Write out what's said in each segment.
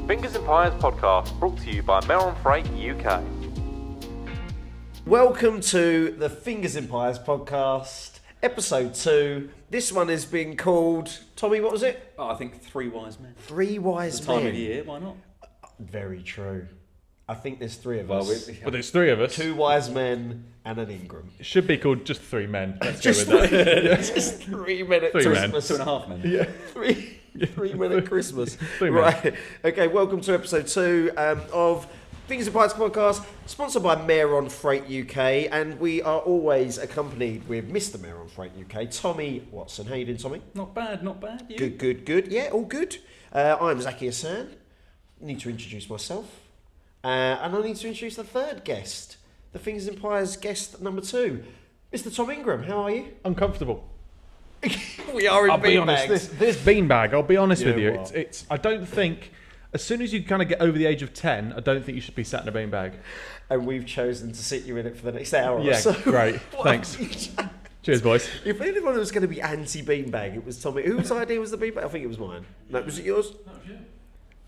Fingers and Pies podcast brought to you by Melon Freight UK. Welcome to the Fingers and Pies podcast, episode 2. This one is being called, Tommy, what was it? Oh, I think Three Wise Men. Three Wise It's Men. the time of year, why not? Very true. I think there's three of Well, us. But there's three of us. 2 wise men and an Ingram. It should be called just 3 men. Let's Just go with that. Just 3 men at 3 men. Christmas. 2.5 men. Yeah. Three men at Christmas. 3 men. Right. Okay, welcome to episode 2 of Fingers and Pies podcast, sponsored by Melon Freight UK, and we are always accompanied with Mr. Melon Freight UK, Tommy Watson. How you doing, Tommy? Not bad, not bad. You? Good. Yeah, all good. I'm Zaki Hassan. Need to introduce myself. And I need to introduce the third guest, the Fingers and Pies guest number 2, Mr. Tom Ingram. How are you? Uncomfortable. We are in I'll be honest. beanbags. This beanbag, I'll be honest with you. what? It's. I don't think, as soon as you kind of get over the age of 10, I don't think you should be sat in a beanbag. And we've chosen to sit you in it for the next hour or Yeah, so. great. Thanks. Cheers, boys. If anyone was going to be anti-beanbag, it was Tommy. Whose idea was the beanbag? I think it was mine. No, was it yours? No, yeah.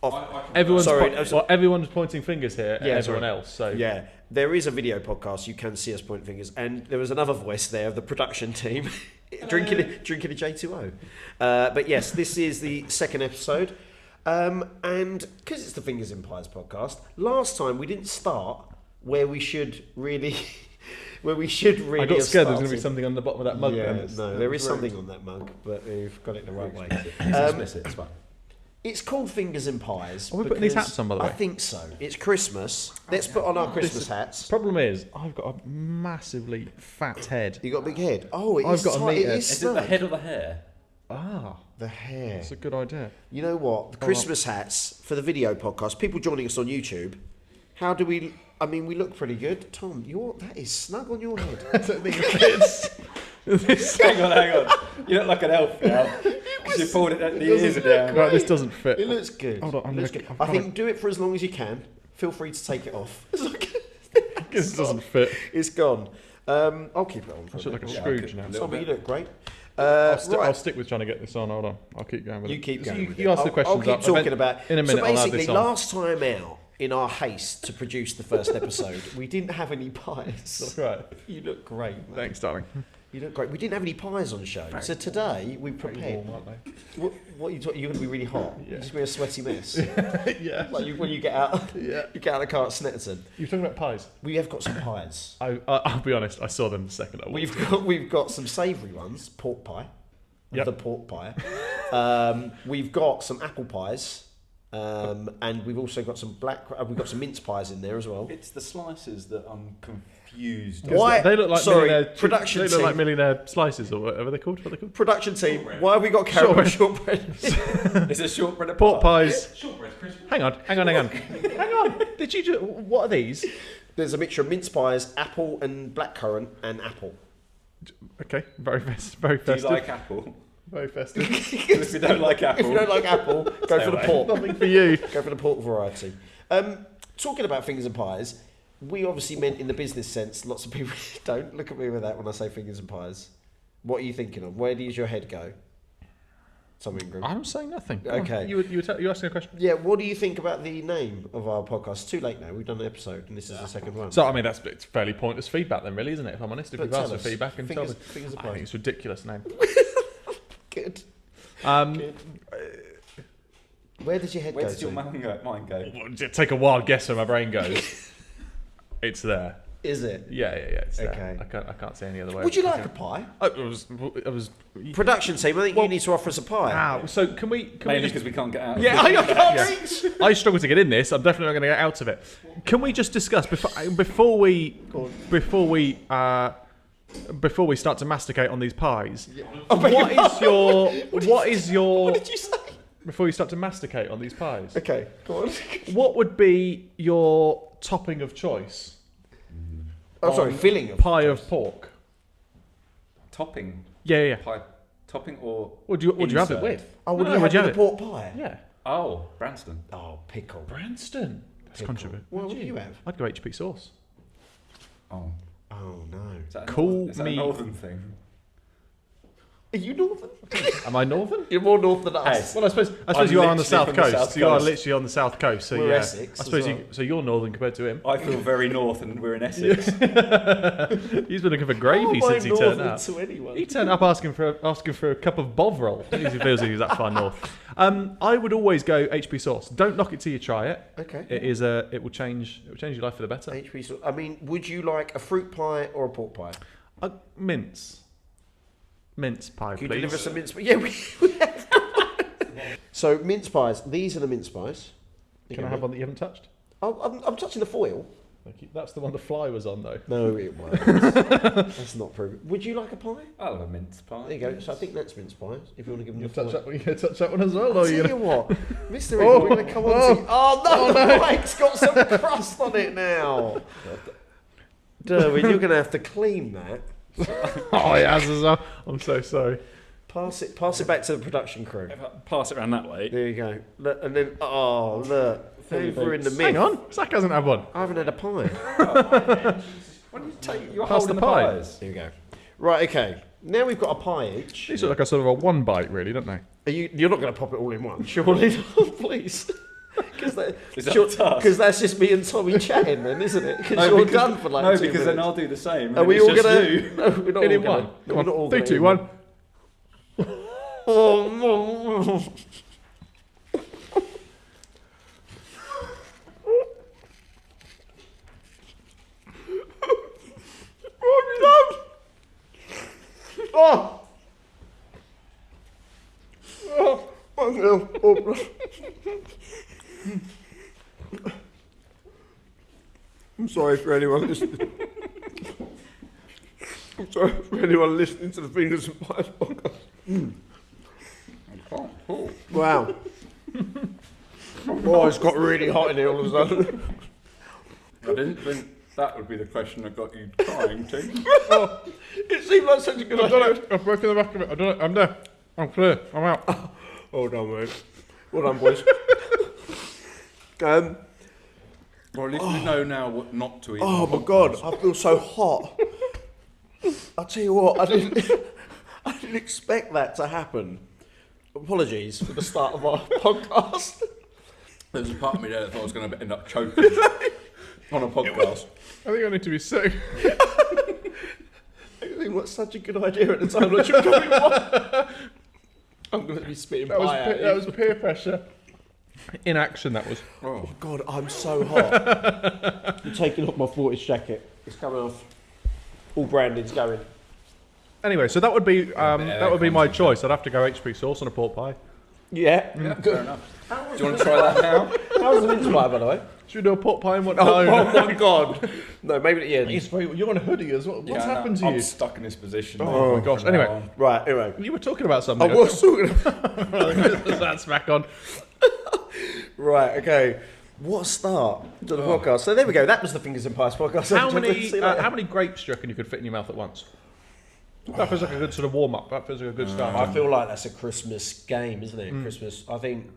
Oh, Everyone's, Sorry, everyone's pointing fingers here at Yeah, everyone sorry. else. So yeah, there is a video podcast. You can see us point fingers, and there was another voice there of the production team drinking a J2O. But yes, this is the second episode, and because it's the Fingers and Pies podcast, last time we didn't start where we should really. Where we should really. I got have scared there was going to started. be something on the bottom of that mug. Yeah, then. no, there is something on that mug, but we've got it the right way. Explicit, it's fine. It's called Fingers and Pies. Are we putting these because- hats on, by the way? I think so. It's Christmas. Let's put on our Christmas hats. Problem is, I've got a massively fat head. You got a big head. Oh, I've got a tight. metre. It is Is it the snug. head or the hair? Ah, The hair. that's a good idea. You know what? The Christmas hats for the video podcast. People joining us on YouTube. How do we? I mean, we look pretty good. Tom, that is snug on your head. I don't think it fits. Hang on. You look like an elf now. Because you pulled it at the ears down. Right, this doesn't fit. It looks good. Hold on, I'm It looks gonna- good. I'm I think do it for as long as you can. Feel free to take it off. This doesn't fit. It's gone. I'll keep it on. For I a should look bit. like a Scrooge now. Little Tommy, you bit. look great. I'll Right. stick with trying to get this on. Hold on. I'll keep going with You it. keep going. with You it. ask the questions. I'll keep up. talking about. In a minute, So I'll add basically, this on. last time out, in our haste to produce the first episode, we didn't have any pies. That's right. You look great. Mate. Thanks, darling. You look great. We didn't have any pies on show, so today we Pretty prepared. warm, aren't What are you talking? You're going to be really hot. Yeah. You're just be a sweaty mess. they? Yeah. Like when you get out, Yeah. you get out of the car at Snetterton. You're talking about pies. We have got some pies. I'll be honest. I saw them the second I walked. We've got some savoury ones, pork pie, Yep. the pork pie. We've got some apple pies, and we've also got some we've got some mince pies in there as well. It's the slices that I'm confused. Why? They look like Sorry, millionaire. production They look like team. millionaire slices or whatever they're called. What are they called? Production team, why have we got caramel shortbread? It's a shortbread of Pork pies. Shortbread crisp. Hang on. Hang on. Did you just? What are these? There's a mixture of mince pies, apple and blackcurrant, and apple. Okay. Very festive. Very Do you festive. like apple? Very festive. If you don't like apple. If you don't like apple, go for the away. pork. Nothing for you. Go for the pork variety. Talking about fingers and pies, we obviously meant in the business sense. Lots of people don't look at me with that when I say fingers and pies. What are you thinking of? Where does your head go? Tom Ingram. I'm saying nothing. Go on. Okay. You asking a question. Yeah, what do you think about the name of our podcast? It's too late now. We've done an episode, and this is the second one. So I mean, it's fairly pointless feedback then, really, isn't it? If I'm honest, if But you've asked tell for us. feedback and Fingers- tell me, fingers and I think pies. it's a ridiculous name. Good. Um, Where does your head Where go does your to? mind go? take a wild guess where my brain goes. It's there. Is it? Yeah, it's there. Okay. I can't say any other way. Would you like a pie? I was. Production team, I think you need to offer us a pie. So can we? Can Mainly we just, because we can't get out. yeah, I can't reach. I struggle to get in this. I'm definitely not going to get out of it. Can we just discuss before we start to masticate on these pies? What is your? What did you say? Before you start to masticate on these pies, Okay, go on. what would be your topping of choice? Oh, sorry, filling of Pie of pork. Topping. Yeah. Pie. Topping or. What do you have it insert? with? Oh, would No, you would have you with a pork pie? Yeah. Oh, Branston. Oh, pickle. Branston. That's Pickle. controversial. Well, what do you have? I'd go HP sauce. Oh. Oh, no. Is that Call is that me- a northern thing? Are you northern? Am I northern? You're more north than us. Well, I suppose I'm you are on the literally south from the coast. south You are coast. literally on the south coast. So We're yeah, Essex I suppose as well. so you're northern compared to him. I feel very north, and we're in Essex. He's been looking for gravy How am I since he turned northern up. to anyone? He turned up asking for a cup of bovril. He feels like he's that far north. I would always go HP sauce. Don't knock it till you try it. Okay. It will change your life for the better. HP sauce. I mean, would you like a fruit pie or a pork pie? Mince pie, Can you please. deliver some mince pies? Yeah, we have. So mince pies. These are the mince pies. Can I have one that you haven't touched? I'm touching the foil. Thank you. That's the one the fly was on, though. No, it won't. That's not proven. Would you like a pie? I'll have a mince pie. There you go. So I think that's mince pies. If you want to give them You the touch foil. that, you gonna touch that one as well? I'll Or tell you you gonna... what, Mr. Ingram, we're going to come on to... Oh, no, the mic's got some crust on it now. Derwin, you're going to have to clean that. Oh, he has as well. I'm so sorry. Pass it back to the production crew. If I pass it around that way. There you go. Look, and then, oh, look. Over in the myth. Hang on. Zach hasn't had one. I haven't had a pie. When you take, you're Pass holding the the pie. pies. Here we go. Right, okay. Now we've got a pie each. These are like a sort of a one bite, really, don't they? You're not going to pop it all in one, surely? Please. Is that tough? Because that's just me and Tommy chatting then, isn't it? Because you're done for like 2 minutes. because then I'll do the same. Are we all going to... to? No, we're not In all one. going to. Come on. all 3, gonna 2, eat 1. Oh, no. Oh! Oh! Oh, no. Oh. I'm sorry for anyone listening. I'm sorry for anyone listening to the Fingers and Pies podcast. Wow. Oh, it's got really hot in here all of a sudden. I didn't think that would be the question that got you trying to. Oh, it seemed like such a good idea. I've broken the back of it. I don't know. I'm there. I'm clear. I'm out. Well done, mate. Well done, boys. Well, at least we know now what not to eat. Oh on my podcast. god, I feel so hot. I'll tell you what, I didn't expect that to happen. Apologies for the start of our podcast. There's a part of me there that thought I was going to end up choking on a podcast. I think I need to be sick. I think what's such a good idea at the time. Not sure what. I'm going to be spitting pie at you. That was peer pressure. In action, that was. Oh god, I'm so hot. I'm taking off my Fortis jacket. It's coming off. All branding's going. Anyway, so that would be my choice. I'd have to go HP sauce on a pork pie. Yeah. Yeah, fair enough. Do you want to try that now? How's the mince pie, by the way? Should we do a pork pie and what? Oh my god. No, maybe at the end. It's very, you're on a hoodie as well. What's Yeah, happened to I'm you? stuck in this position. Oh my gosh. from now Anyway. on. Right, anyway. You were talking about something. I was talking about... That's back on. Right, okay. What a start to the podcast. So there we go. That was the Fingers and Pies podcast. How many grapes do you reckon you could fit in your mouth at once? That feels like a good sort of warm up. That feels like a good start. I feel like that's a Christmas game, isn't it? Christmas. I think,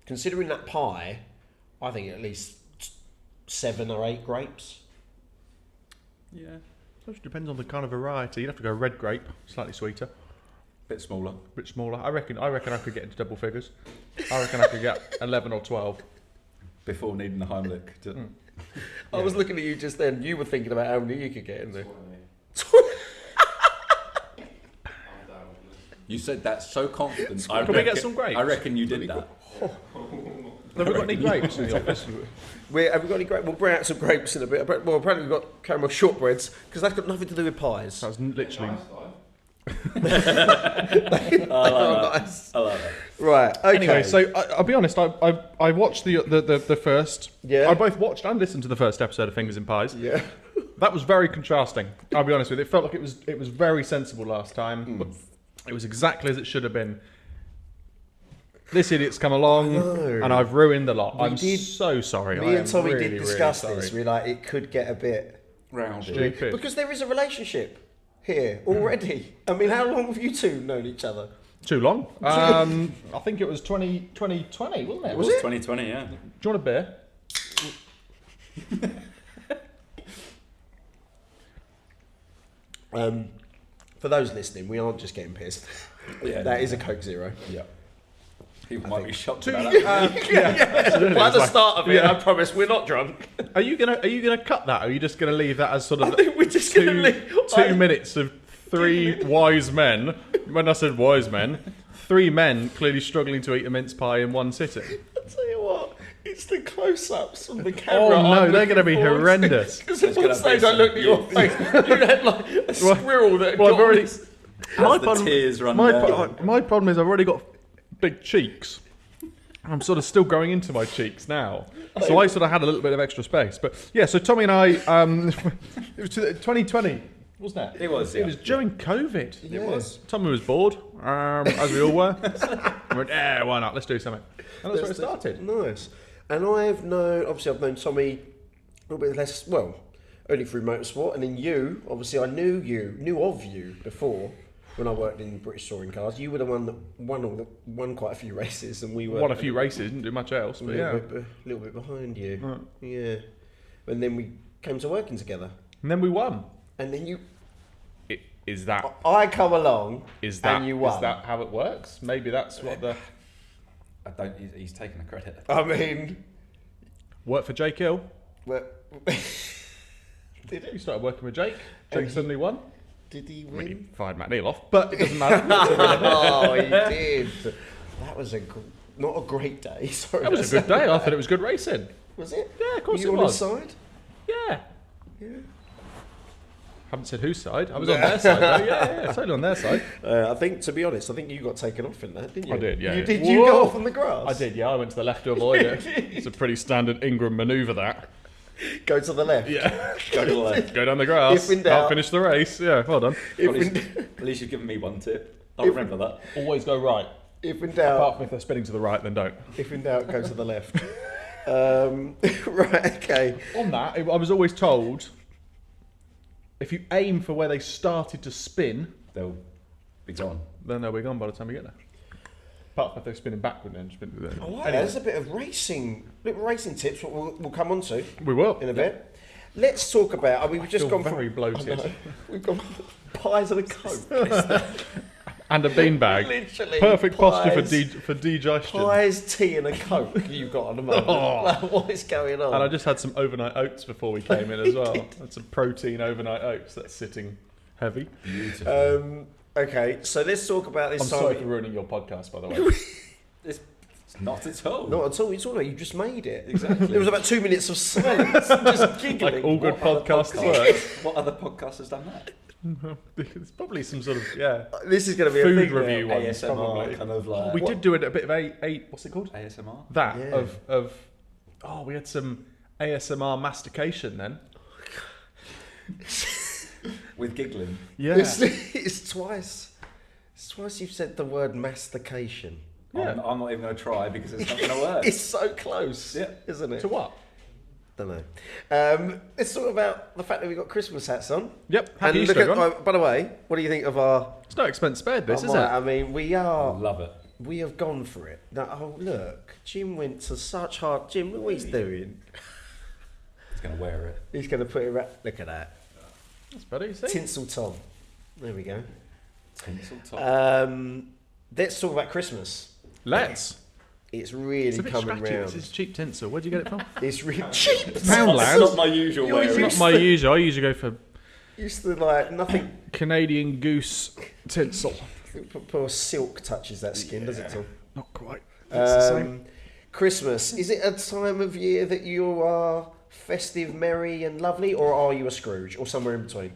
considering that pie, I think at least 7 or 8 grapes. Yeah, It depends on the kind of variety. You'd have to go red grape, slightly sweeter, bit smaller. bit smaller. I reckon I could get into double figures. I reckon I could get 11 or 12. Before needing the Heimlich. I was looking at you just then. You were thinking about how many you could get in there. You said that so confident. Can we get some grapes? I reckon you did that. Have we got any grapes in the office? Have we got any grapes? We'll bring out some grapes in a bit. Well, apparently we've got caramel shortbreads because that's got nothing to do with pies. That's literally. Nice. I love it. Right. Okay. Anyway, so I'll be honest. I watched the first. Yeah. I both watched and listened to the first episode of Fingers and Pies. yeah. That was very contrasting. I'll be honest with you. It felt like it was very sensible last time. But it was exactly as it should have been. This idiot's come along, and I've ruined the lot. I'm so sorry. Me I and Tommy am really, did discuss really this. sorry. We're like, it could get a bit Rounded. Stupid. because there is a relationship here already. I mean, how long have you two known each other? Too long. I think it was 2020, wasn't it? It was it? 2020, yeah. Do you want a beer? For those listening, we aren't just getting pissed. Yeah, That is a Coke Zero. Yeah. People might be shocked about that. By the start of it, I promise we're not drunk. Are you gonna cut that? Or are you just gonna leave that as sort of I think we're just gonna leave 2 minutes of three wise men? When I said wise men, 3 men clearly struggling to eat a mince pie in one sitting. I'll tell you what, it's the close-ups on the camera. Oh no, they're going to be horrendous. Because at one stage I looked at your face, you had like a squirrel that Well, I've got already. The tears run down. My problem is I've already got big cheeks. I'm sort of still growing into my cheeks now, so I sort of had a little bit of extra space. But yeah, so Tommy and I, it was 2020, wasn't it? It was. It was during COVID. It was. Tommy was bored, as we all were. I went, why not? Let's do something. And that's where it started. Nice. And I've known Tommy a little bit less, well, only through motorsport. And then you, obviously I knew of you before when I worked in British Touring Cars. You were the one that won quite a few races, and we were... Won a few races, didn't do much else, but a little bit behind you. Right. Yeah. And then we came to working together. And then we won. And then you... Is that I come along and you won. Is that how it works? Maybe that's what the... I don't. He's taking the credit. I mean... Work for Jake Hill. Well, You started working with Jake. Jake suddenly won. did he I mean, he win? fired Matt Neal off, but it doesn't matter. Oh, he did. That was not a great day. Sorry. That was a good day. I thought it was good racing. Was it? Yeah, of course Were you it on was. his side? Yeah. Yeah. Haven't said whose side. I was on their side, though. Yeah, totally on their side. I think, to be honest, you got taken off in that, didn't you? I did, yeah. Did yeah. you go Whoa. off on the grass? I did, yeah. I went to the left to avoid it. It's a pretty standard Ingram manoeuvre, that. Go to the left. Yeah. Go to the left. Go down the grass. If in doubt. I'll finish the race. Yeah, well done. At least you've given me one tip. I'll remember that. Always go right. If in doubt, Apart from if they're spinning to the right, then don't. go to the left. Right, okay. On that, I was always told, if you aim for where they started to spin, They'll be gone. then they'll be gone by the time you get there. Apart from if they're spinning backward and spin to the I like that. There's a bit of racing tips. What we'll come on to We will. in a bit. Let's talk about. We've just feel gone very from bloated. We've gone pies and a coke. And a beanbag. Literally, Perfect posture pies, for digestion. pies, tea, and a coke. You've got on the moment. Oh. Like, what is going on? And I just had some overnight oats before we came in as well. Had some protein overnight oats that's sitting heavy. Beautiful. Okay, so let's talk about this. I'm sorry for ruining your podcast, by the way. It's not at all. Not at all. It's all right. You just made it. Exactly. There was about 2 minutes of silence, just giggling. Like all good What other podcasts work. What other podcast has done that? There's probably some sort of, yeah. This is going to be Food a big review one. ASMR probably. kind of like. We did do it a bit of a what's it called? ASMR. That Yeah. of we had some ASMR mastication then. With giggling. Yeah. It's twice. It's twice you've said the word mastication. Yeah. I'm not even going to try because it's not going to work. It's so close, Yeah. isn't it? To what? Don't know. Let's talk about the fact that we've got Christmas hats on. Yep. And Happy look Easter, at, everyone. by the way, what do you think of our? It's no expense spared, this, is it? I mean, we are. Love it. We have gone for it. Now, oh look, Jim went to such hard. Jim, look what he's doing. He's going to wear it. He's going to put it right. Look at that. That's better, you see. Tinsel Tom. There we go. Tinsel top. Let's talk about Christmas. Let's. It's really It's a bit coming scratchy. round. This is cheap tinsel. Where'd you get it from? It's really cheap. Poundland. It's not my usual You're wearing. It's not my usual. I usually go for Used to like nothing. Canadian goose tinsel. Poor silk touches that skin, does it, Tom? Not quite. It's the same. Christmas. Is it a time of year that you are festive, merry, and lovely, or are you a Scrooge, or somewhere in between?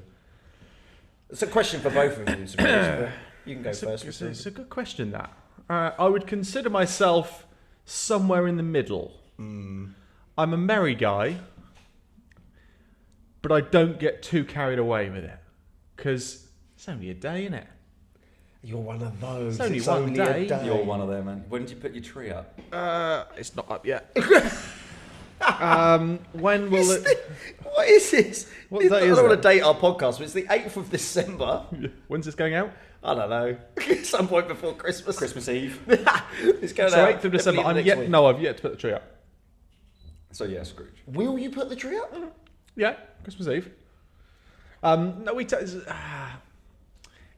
It's a question for both of you. To be honest, but you can go first. It's a good question, that. I would consider myself somewhere in the middle. I'm a merry guy, but I don't get too carried away with it. Because it's only a day, innit? You're one of those. It's only It's one only day. a day. You're one of them, man. When did you put your tree up? It's not up yet. When will it... What is this? What I day is don't want it? to date our podcast, but it's the 8th of December. When's this going out? I don't know. Some point before Christmas. Christmas Eve. It's going So out 8th of December. definitely next week. I've yet to put the tree up. So yeah, Scrooge. Will you put the tree up? Yeah, Christmas Eve. No,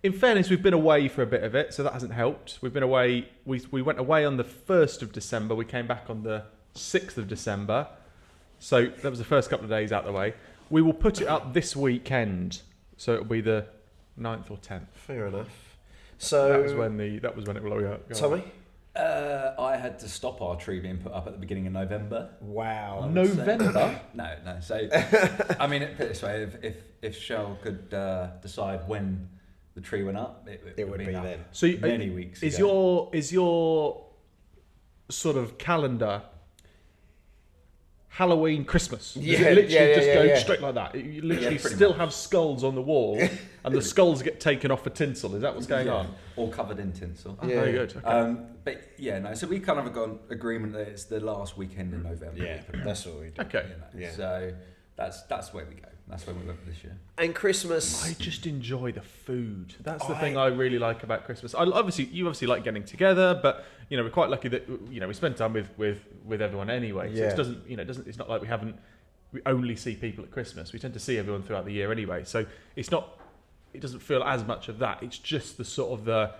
In fairness, we've been away for a bit of it, so that hasn't helped. We've been away. We went away on the 1st of December. We came back on the 6th of December. So that was the first couple of days out the way. We will put it up this weekend, so it'll be the 9th or 10th. Fair enough. So that was when it will go. Tommy? I had to stop our tree being put up at the beginning of November. Wow. November? No. So, I mean, put it this way: if Shell could decide when the tree went up, it would be then. So many weeks. Is ago. your sort of calendar Halloween, Christmas? Does it literally just go straight like that? You literally still have skulls on the wall, and the skulls get taken off for tinsel. Is that what's going on? All covered in tinsel. Oh, very good. Okay. But yeah, no. So we kind of got an agreement that it's the last weekend in November. Yeah, that's what we do. Okay. So that's where we go. That's where we went for this year. And Christmas. I just enjoy the food. That's the thing I really like about Christmas. You obviously like getting together, but we're quite lucky that we spend time with everyone anyway. So it doesn't it's not like we only see people at Christmas. We tend to see everyone throughout the year anyway. So it doesn't feel as much of that. It's just the sort of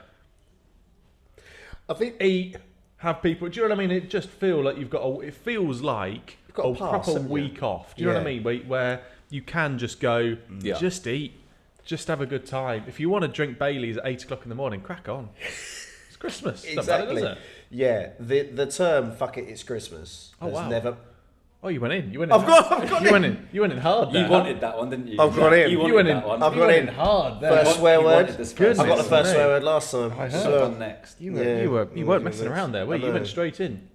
I think eat, have people. Do you know what I mean? It just feels like it feels like got a a pass, proper haven't you? week off. Do you know what I mean? Where you can just go, just eat, just have a good time. If you want to drink Baileys at 8 o'clock in the morning, crack on. It's Christmas. Exactly. Doesn't it? Yeah. The term "fuck it, it's Christmas" has never. Oh, you went in. You went in. You went in hard. You there, wanted that one, didn't you? I've gone in. You You went in. that one. I've gone in hard. There. First swear word. I Goodness got the first me. swear word last time. I heard. So I've gone next. You weren't messing around there, were you? You went straight in.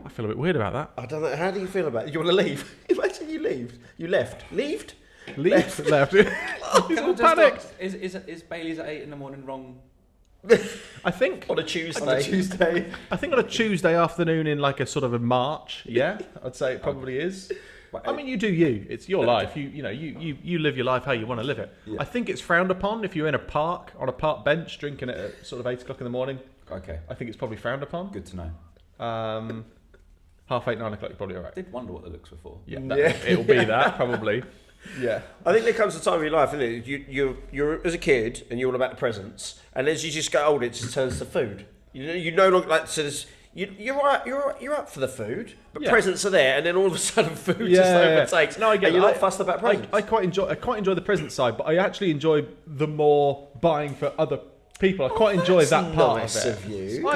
I feel a bit weird about that. I don't know. How do you feel about it? You want to leave? Imagine you leave. You left. Leaved? Left. He's Can I all just panicked. ask, is Bailey's at 8 in the morning wrong? I think On a Tuesday. I think on a Tuesday afternoon in like a sort of a March. Yeah, I'd say it probably is. I mean, you do you. It's your life. You live your life how you want to live it. Yeah. I think it's frowned upon if you're in a park on a park bench drinking it at sort of 8 o'clock in the morning. Okay, I think it's probably frowned upon. good to know. 8:30, 9 o'clock, you're probably all right. I did wonder what the looks were for. Yeah, it'll be that probably. Yeah. I think there comes a time in your life, isn't it? You're as a kid and you're all about the presents, and as you just get older, it just turns to food. You no longer like so. You're up for the food, but presents are there, and then all of a sudden food just overtakes. No, I get and it. you're not fussed about presents. I quite enjoy the present side, but I actually enjoy the more buying for other people. I quite enjoy that part nice of it. of you.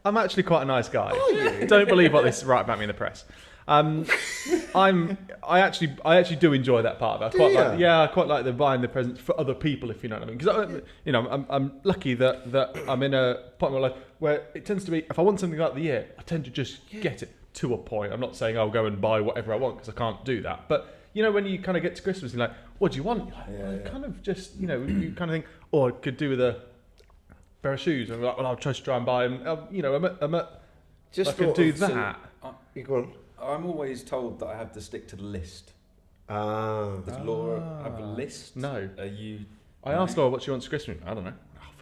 I'm actually quite a nice guy. Are you? Don't believe what they write about me in the press. I actually do enjoy that part of it. I quite like the buying the presents for other people, if you know what I mean. Because I'm lucky that I'm in a point in my life where it tends to be, if I want something like the year, I tend to just get it to a point. I'm not saying I'll go and buy whatever I want because I can't do that. But when you kind of get to Christmas, you're like, what do you want? You're like, kind of just you kind of think, I could do with a pair of shoes. I'm like, well, I'll just try and buy them. I can do that. You go on. I'm always told that I have to stick to the list. Ah. Does Laura have a list? No. Are you? I asked Laura what she wants for Christmas. I don't know.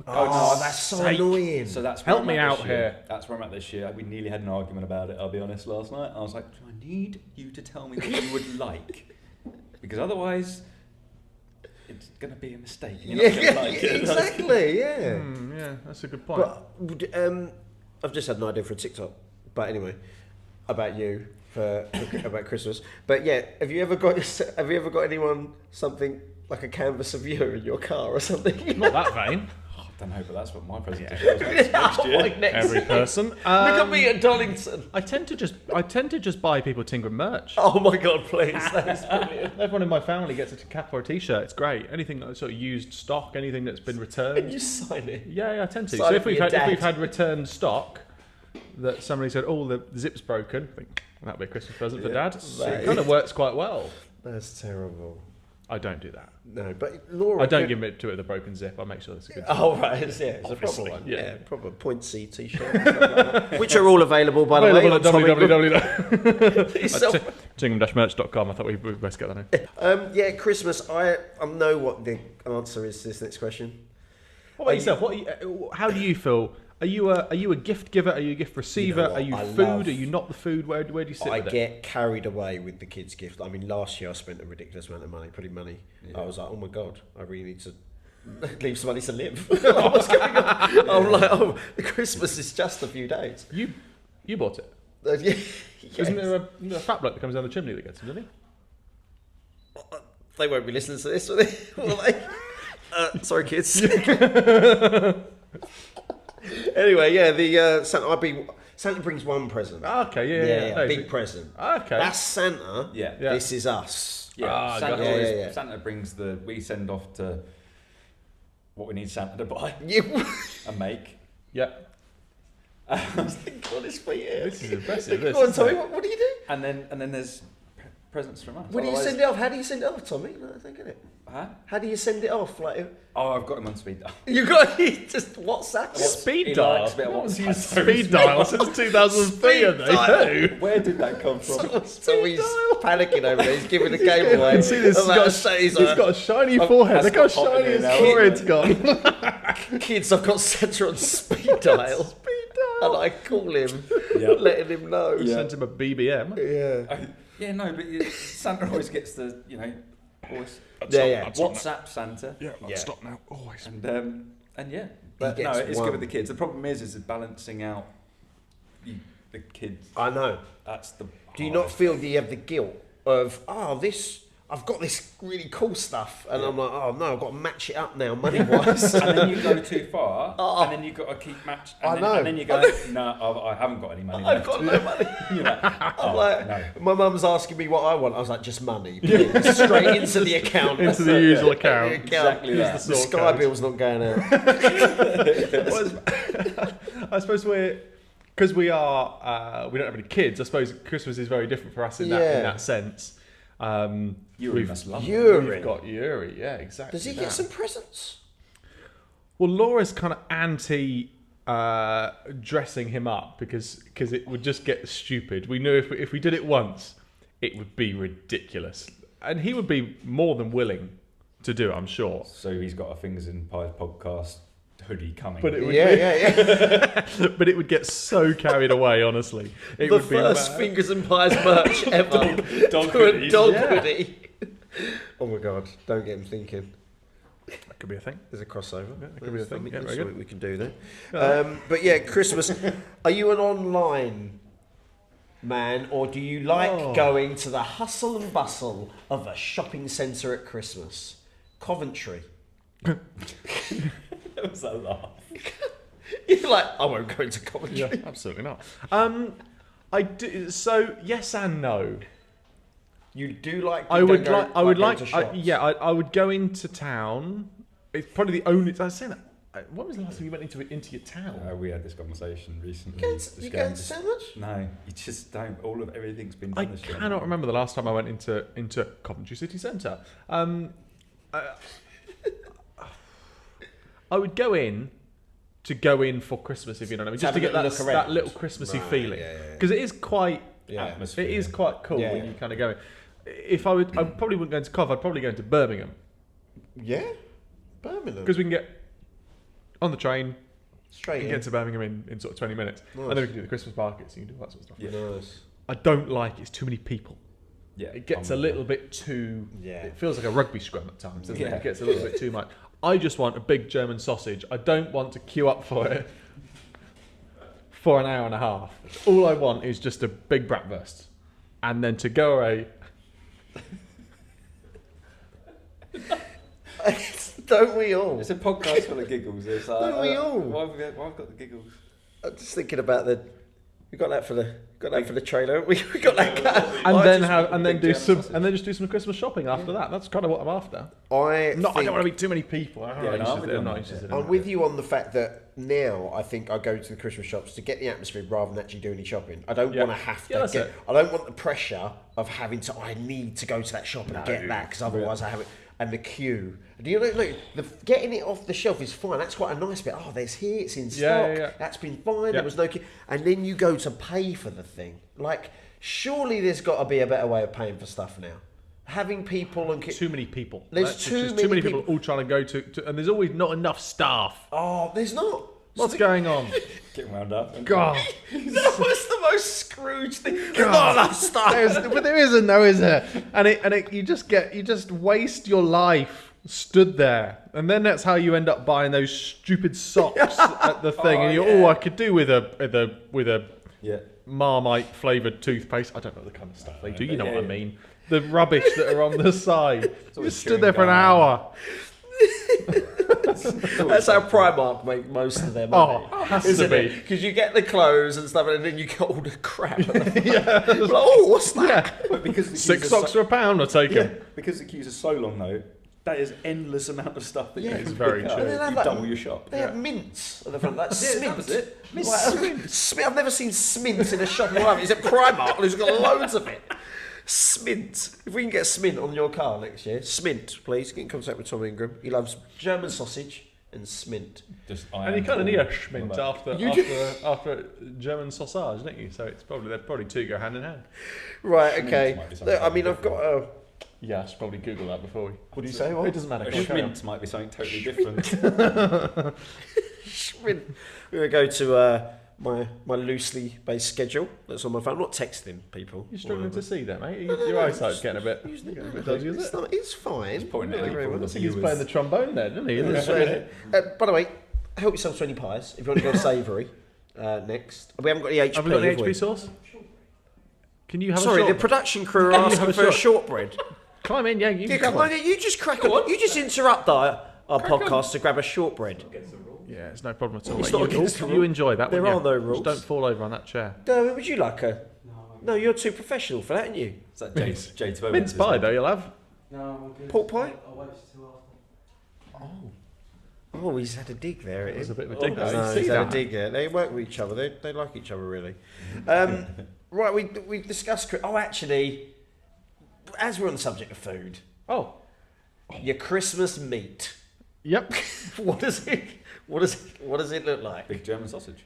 Oh, that's so annoying. So that's Help where I'm me at out this year. here. That's where I'm at this year. We nearly had an argument about it. I'll be honest. Last night, I was like, "Do I need you to tell me what you would like? Because otherwise, it's going to be a mistake. You're not gonna like it." Exactly. Yeah. Yeah, that's a good point. But I've just had an idea for a TikTok. But anyway, about you about Christmas. But yeah, have you ever got anyone something like a canvas of you in your car or something? Not that vain. I don't know, but that's what my presentation was next year. Every person. Look at me at Donington. I tend to just buy people Tingram merch. Oh my god, please! That's brilliant. Everyone in my family gets a cap or a t-shirt. It's great. Anything that's sort of used stock, anything that's been returned. You sign it. Yeah, I tend to. Sign So it if for we've your dad. had returned stock that somebody said, "Oh, the zip's broken," I think that'd be a Christmas present for Dad. So it kind of works quite well. That's terrible. I don't do that. No, but Laura. I don't give it to it with a broken zip. I make sure it's a good. Oh right, it's a proper Obviously, one. yeah. Yeah, proper point C t-shirt, and stuff like that. Which are all available by the way. Available on at Tom Ingram. www. Tingram-merch.com. I thought we'd best get that in. Yeah, Christmas. I know what the answer is to this next question. What about yourself? How do you feel? Are you a gift giver? Are you a gift receiver? what? Are you I food? love- Are you not the food? Where do you sit I with it? get carried away with the kids' gift. I mean, last year I spent a ridiculous amount of money, putting money. Yeah. I was like, oh my god, I really need to Leave some money to live. What's going on? I'm like, oh, the Christmas is just a few days. You bought it. Yeah, Isn't there a fat bloke that comes down the chimney that gets him, doesn't he? They won't be listening to this, will they? Will they? Sorry, kids. Anyway, yeah, the Santa brings one present. Okay, yeah. No, big present. Okay. That's Santa. Yeah. This is us. Yeah, Santa, gotcha. always, Yeah. Santa brings we send off to what we need Santa to buy Yeah. and make. Yeah. I was thinking on his feet here. This is impressive. This, Go on, Tommy, what do you do? And then there's presents from us. When do you send it off? How do you send it off, Tommy? No, I think, innit? Huh? How do you send it off? Like, Oh, I've got him on speed dial. you got just WhatsApp? Speed He dial. likes a bit of No one's WhatsApp. used speed dial since 2003, have they? dial. No. Where did that come from? Tommy's panicking over there. He's giving the game away. You can see this. He's got a shiny forehead. Look how that's got hot in shiny his here now. forehead's gone. Kids, I've got Santa on speed dial. Speed dial. And I call him, Yep. letting him know. Yeah. Sent him a BBM. Yeah. Yeah, no, but Santa always gets the, always Yeah. WhatsApp Santa. Yeah, Yeah. stop now. Always. And yeah, but He no, gets it's one. good with the kids. The problem is balancing out the kids. I know. That's the. Do you not feel that you have the guilt of, I've got this really cool stuff, and I'm like, oh no, I've got to match it up now, money-wise. And then you go too far, Oh. and then you've got to keep match. I And know. then you go, no, I haven't got any money. I've left." got no money. You're like, I'm "Oh, like, no." my mum's asking me what I want. I was like, just money, please. Straight into the account. Into the usual The account. Exactly Use that. The The Sky sort bill's not going out. I suppose because we don't have any kids. I suppose Christmas is very different for us in that sense. Yuri must love it. Yuri. We've got Yuri, yeah, exactly. Does he that. get some presents? Well, Laura's kind of anti dressing him up because it would just get stupid. We knew if we did it once, it would be ridiculous, and he would be more than willing to do it, I'm sure. So he's got a Fingers in Pies podcast hoodie coming. But it would Yeah. but it would get so carried away, honestly. It The would be first mad. Fingers and Pies merch ever. dog To a hoodies. dog Yeah. hoodie. Oh my god, don't get him thinking. That could be a thing. There's a crossover. Yeah, that could be a thing. Yeah, That's very something good. we can do there. But yeah, Christmas. Are you an online man, or do you like going to the hustle and bustle of a shopping centre at Christmas? Coventry. That was a laugh. You're like, I won't go into Coventry. Yeah, absolutely not. I do. So yes and no. You do like. I would like. I would going like. to shops? I would go into town. It's probably the only. I was saying that. When was the last time you went into your town? We had this conversation recently. You going to so much? No, you just don't. Everything's been I done this year. cannot remember the last time I went into Coventry City Centre. I would go in for Christmas, if you know what I mean, just have to a get little look that around. little Christmassy Right, feeling, yeah, yeah. because it is quite. Atmosphere. It is quite cool Yeah, when yeah. you kind of go in. If I probably wouldn't go into Cov. I'd probably go into Birmingham Yeah, Birmingham. because we can get on the train. Straight You in. can get to Birmingham in sort of 20 minutes, Nice. and then we can do the Christmas markets. You can do all that sort of stuff. Yeah. Nice. I don't like it's too many people. Yeah, It gets a little bit too. Yeah. It feels like a rugby scrum at times. Doesn't it? Yeah. It gets a little bit too much. I just want a big German sausage. I don't want to queue up for it for an hour and a half. All I want is just a big bratwurst, and then to go away. Don't we all? It's a podcast full of giggles. It's like, Don't we all? Why have I got the giggles? I'm just thinking about we got that for the trailer. We got that. And then big German sausage. just do some Christmas shopping after that. That's kind of what I'm after. I Don't think- want to be too many people. I'm Yeah, not no, interested- I'm I'm not with you on interested that, in I'm that. with you on the fact that now I think I go to the Christmas shops to get the atmosphere rather than actually do any shopping. I don't Yeah. want to have to Yeah, that's get. it. I don't want the pressure of having to. I need to go to that shop and No. get that because otherwise I have it. And the queue. Do you know? Look, getting it off the shelf is fine. That's quite a nice bit. Oh, there's here. It's in stock. Yeah, yeah. That's been fine. Yeah. There was no queue. And then you go to pay for the thing. Like, surely there's got to be a better way of paying for stuff now. Having people and Too many people. There's It's too just many too many people people. all trying to go to, and there's always not enough staff. oh, there's not. What's going on? Getting wound up. God. That was the most Scrooge thing. There's not enough stuff. But there isn't, though, is there? And you just waste your life stood there, and then that's how you end up buying those stupid socks at the thing. And you, I could do with a Marmite flavoured toothpaste. I don't know the kind of stuff they do. You know what I mean? The rubbish that are on the side. You stood there for an hour. That's how Primark make most of their money. Has to be. Because you get the clothes and stuff, and then you get all the crap. At the like, oh, what's that? But because the 6 socks for £1, I'll take them. Because the queues are so long, though, that is endless amount of stuff that you it's can very pick up. true. You double your shop. They have mints at the front. That's Smint. That was it. Smint. I've never seen Smint in a shop in my life. Is it Primark? There's got loads of it. Smint. If we can get Smint on your car next year, Smint, please get in contact with Tom Ingram. He loves German sausage and Smint. And you kind of need a Schmint after German sausage, don't you? So they're probably two go hand in hand. Right. Okay. I mean, I've got a. Yeah, I should probably Google that before we. What do you say? What? It doesn't matter. Schmint might be something totally different. Schmint. We're going to go to my loosely based schedule that's on my phone. I'm not texting people. You're struggling to see that, mate. Your eyesight's getting a bit dodgy, is it? It's fine. It's pointing at I think he's playing the trombone there, didn't he? By the way, help yourself to any pies if you want to go savoury next. We haven't got the HP. Have we got the HP sauce? Can you have Sorry, a the production crew are asking for a shortbread. Climb in, yeah. Come on, you just crack on. You just interrupt our podcast to grab a shortbread. Yeah, it's no problem at all. It's not against the You rule. enjoy that. There are no rules. Just don't fall over on that chair. No, would you like a? No, you're too professional for that, aren't you? Is that J2O? Mince pie, though, you'll have. No, I'm good. Pork pie? I'll wait till after. Oh, he's had a dig there. It was a bit of a dig. No, he's had a dig there. They work with each other. They like each other really. Right, we discussed. Oh, actually, as we're on the subject of food, your Christmas meat. Yep. What does it look like? Big German sausage.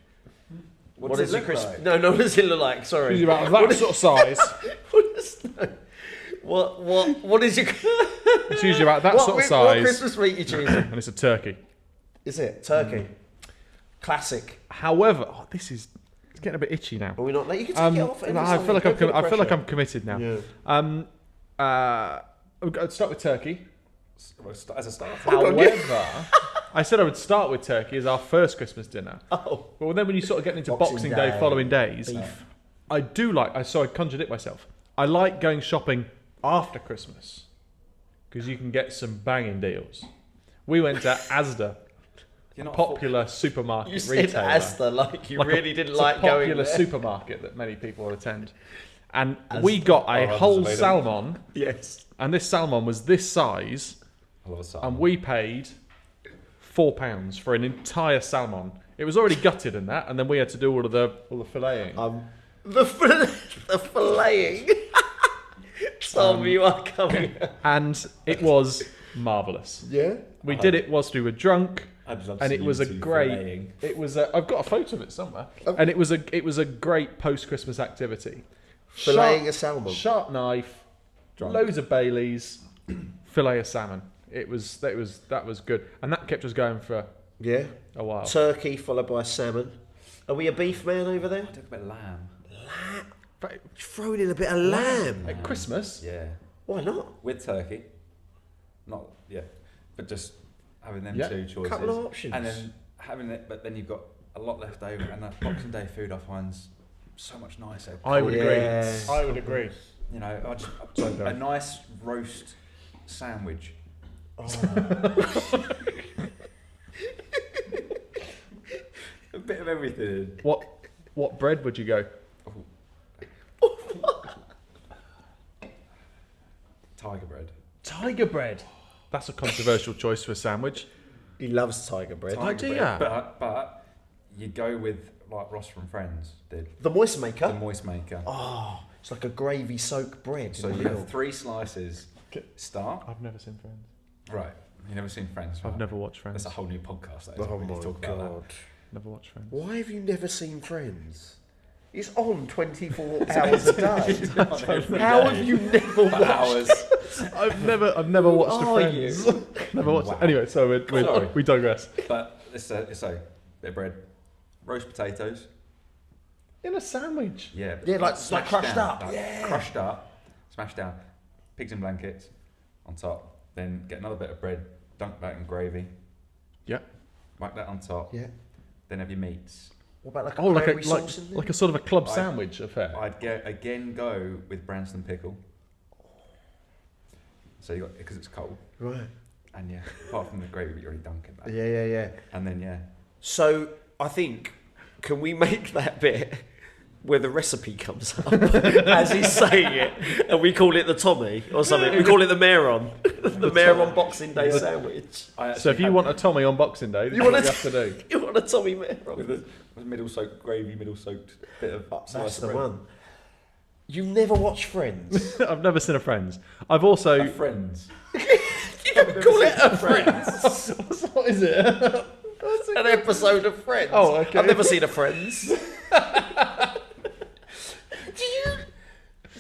What does it look like? No, what does it look like? Sorry. It's about that sort of size. What is your? It's usually about that sort of size. What Christmas meat you choosing? And it's a turkey. Is it turkey? Classic. However, it's getting a bit itchy now. Are we not? You can take it off. I feel like I'm committed now. Yeah. I'd start with turkey. As a start. However, I said I would start with turkey as our first Christmas dinner. Oh. But then when you sort of get into Boxing Boxing Day, Day, following days, beef. I do like. I contradict myself. I like going shopping after Christmas because you can get some banging deals. We went to Asda, a popular supermarket You said retailer. Asda like you really didn't It's like a going popular there. supermarket that many people will attend. And we got a whole salmon, Yes. and this salmon was this size, I love a salmon. and we paid £4 for an entire salmon. It was already gutted and that, and then we had to do all the filleting. The filleting. Tom, you are coming. And it was marvellous. Yeah. We did it whilst we were drunk, I'd love to and see it was you a two great. filleting. It was. I've got a photo of it somewhere, and it was a great post-Christmas activity. Filleting a salmon. Sharp knife, loads of Baileys, fillet of salmon. That was good, and that kept us going for a while. Turkey followed by salmon. Are we a beef man over there? I took a bit of lamb. Throwing in a bit of lamb. At Christmas, Yeah. Why not? With turkey. Not, but just having them two choices. Couple of options. And then having it, but then you've got a lot left over, and that Boxing Day food I find's so much nicer. I would Yeah. agree. I would agree. You know, a nice roast sandwich. A bit of everything. What bread would you go? Tiger bread. Tiger bread. That's a controversial choice for a sandwich. He loves tiger bread. Tiger do bread, ya? But you go with like Ross from Friends did. The moist maker. The moist maker. Oh, it's like a gravy soaked bread. So you have 3 slices. Start. I've never seen Friends. Right. You've never seen Friends, right? I've never watched Friends. That's a whole new podcast. That is. Oh We need my to talk about god. Never watched Friends. Why have you never seen Friends? It's on 24 hours a day. that. How have you never watched? Hours. I've never watched are a Friends. Never watched it. Anyway, so Sorry. we digress. But let's say bit of bread, roast potatoes. In a sandwich. Yeah. Yeah, like smashed crushed down, up. Yeah. Crushed up, smashed down. Pigs in blankets on top. then get another bit of bread, dunk that in gravy, Yeah. whack that on top, Yeah. then have your meats. What about like a Oh, like cranberry a sauce in there? like a sort of a club I- sandwich affair. I'd again go with Branston pickle. So you got, because it's cold, Right. and yeah, apart from the gravy, you're already dunking that. Yeah. And then yeah, So I think, can we make that bit where the recipe comes up as he's saying it, and we call it the Tommy or something? We call it the Maron, the Maron Boxing Day sandwich. So if you want a Tommy on Boxing Day, this is want what a you have to do. You want a Tommy with Maron? the middle soaked gravy, middle soaked bit of That's slice of the bread. one. You never watch Friends. I've never seen a Friends. I've also. Friends. You never call it a Friends. What is it? An episode of Friends. Oh, okay. I've never seen a Friends.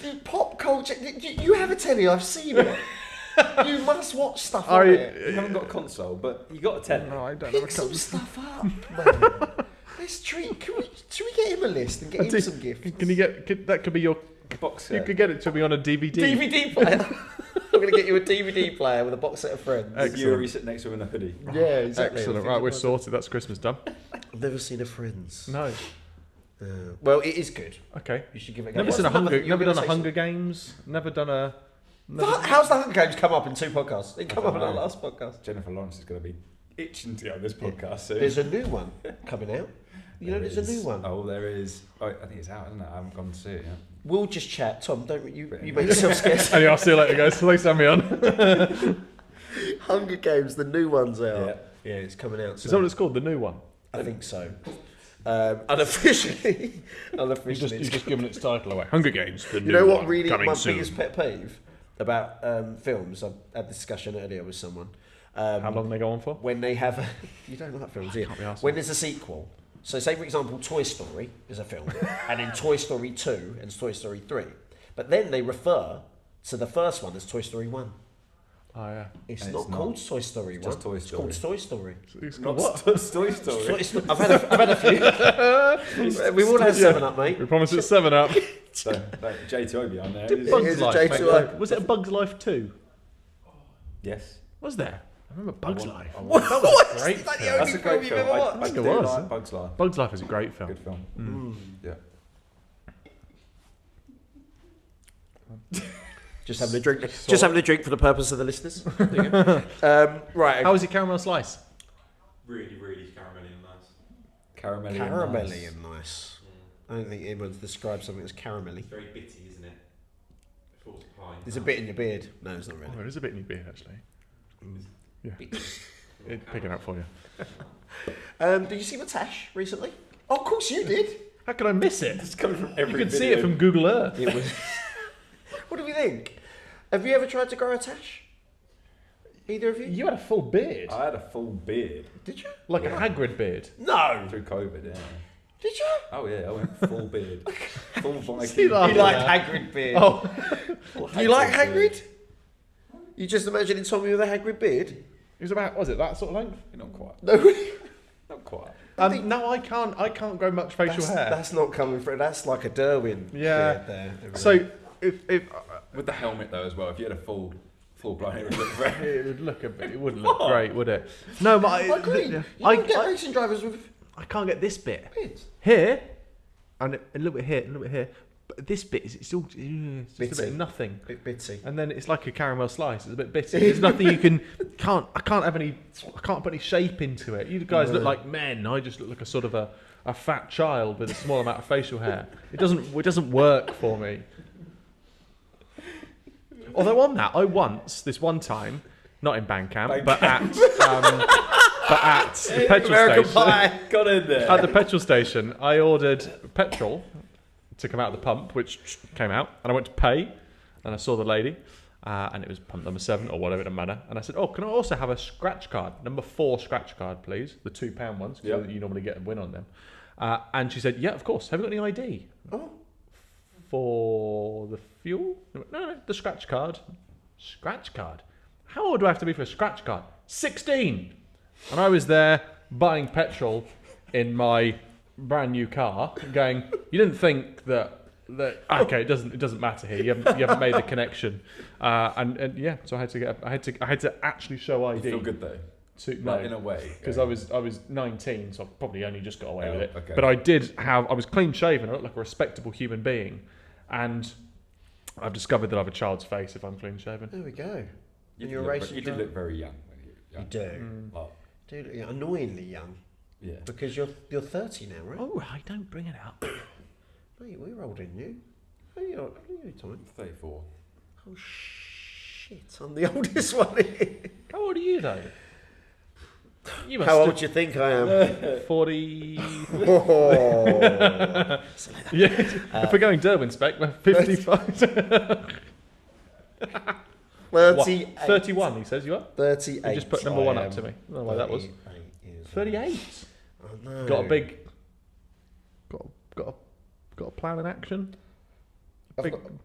Do pop culture? You have a telly. I've seen it. You must watch stuff on it. You haven't got a console, but you got a tent. No, I don't have a Pick some console. stuff up, man. Let's treat. Should we get him a list and get him some gifts? Can you get? That could be your. Box You set. could get it to me on a DVD. DVD player. I'm going to get you a DVD player with a box set of Friends. Excellent. Yuri sit next to him in a hoodie. Yeah, exactly. Excellent. Right, we're sorted. That's Christmas done. I've never seen a Friends. No. Well, it is good. Okay. You should give it a go. Never What's seen a another Hunger. thing you were Never gonna done a say Hunger Games. Never done a. How's the Hunger Games come up in 2 podcasts? It come up in our know. last podcast. Jennifer Lawrence is going to be itching to get on this podcast soon. There's a new one coming out. You know, there's a new one. Oh, there is. Oh, I think it's out, isn't it? I haven't gone to see it yet. We'll just chat. Tom, don't you make yourself scarce. Anyway, I'll see you later, guys. Thanks for having me on. Hunger Games, the new one's out. Yeah, it's coming out. Is that what it's called? The new one. I think so. Unofficially, You've just given its title away. Hunger Games. The You know new what one, really coming my soon. biggest pet peeve about films? I had a discussion earlier with someone. How long they go on for? When they have you don't like films, do you? Can't be arsed. When there's a sequel. So say for example Toy Story is a film and then Toy Story 2 and Toy Story 3. But then they refer to the first one as Toy Story 1. Oh yeah. It's And not it's not. called Toy Story 1. just Toy It's called Toy Story. It's Not what? Toy Toy Story. Story. I've had a few. We all had 7-Up, mate. We promise it's 7-Up. So, that J2O behind there. Did is- Bugs Here's a Life J2O. make that? Was it a Bugs Life 2? Yes. Was there? I remember Bugs Life. I want- That was a great Is that the film. only That's a film great you've film. ever I watched? do it was. like Bugs Life. Bugs Life is a great film. Good film. Yeah. Just having a drink. Just having a drink for the purpose of the listeners. There you go. Right. How was your caramel slice? Really, really caramelly and nice. Caramelly. and Caramelly nice. and nice. I don't think anyone's described something as caramelly. It's very bitty, isn't it? I thought it was pie. There's a bit in your beard. No, it's not Oh, really. there is a bit in your beard, actually. Yeah. Picking up for you. Did you see Matash recently? Oh, of course you did. How could I miss it? It's coming from You every can see video. it from Google Earth. It was. What do we think? Have you ever tried to grow a tash? Either of you? You had a full beard. I had a full beard Did you? Like a Hagrid beard. No. through COVID, yeah. Did you? Oh yeah, I went full beard. Full Viking. See that? You like Hagrid beard? Oh, Do you like Hagrid? You just imagining Tommy with a Hagrid beard? it was about, was it that sort of length? Not quite. No. Not quite. No, I can't grow much facial hair. That's not coming from. That's like a Derwin. Yeah. beard there. So, if With the helmet though as well. If you had a full blown, it would look very. it would look a bit, it wouldn't look great, would it? No, but I agree. You I don't get racing drivers with I can't get this bit beards. here, and a little bit here, and a little bit here. But this bit is it's all it's just a bit Bitty. of nothing. Bit bitty. And then it's like a caramel slice. It's a bit bitty. There's nothing you can. I can't put any shape into it. You guys look like men. I just look like a sort of a fat child with a small amount of facial hair. It doesn't work for me. Although on that, I once this one time, not in Bandcamp, but at the petrol American station. Pie. Got in there. At the petrol station, I ordered petrol to come out of the pump, which came out, and I went to pay, and I saw the lady, and it was pump number 7 or whatever, it doesn't matter. And I said, "Oh, can I also have a scratch card, number 4 scratch card, please, the £2 ones, because Yep. you normally get a win on them." And she said, "Yeah, of course. Have you got any ID Oh. for the fuel?" I went, No, the scratch card. Scratch card? How old do I have to be for a scratch card? 16. And I was there buying petrol in my brand new car, going, "You didn't think that Okay, it doesn't matter here. You haven't made the connection, and yeah. So I had to actually show ID. You feel good though. No, in a way, because I was 19, so I probably only just got away with it. Okay. But I was clean shaven. I looked like a respectable human being, and I've discovered that I have a child's face if I'm clean shaven. There we go. You did look very young when you were young. You do. Oh, Dude, you're annoyingly young. yeah. Because you're 30 now, right? Oh, I don't bring it up. Mate, we're older than you. How are you, Tom? 34. Oh, shit. I'm the oldest one here. How old are you though? You must How have old do you think I am? 40. Oh. Yeah, if we're going Derwin spec, we're 55. 38. 31, he says you are. 38. You just put number one up to me. I don't know why that was. 38. Oh, no. Got a big. Got a plan in action.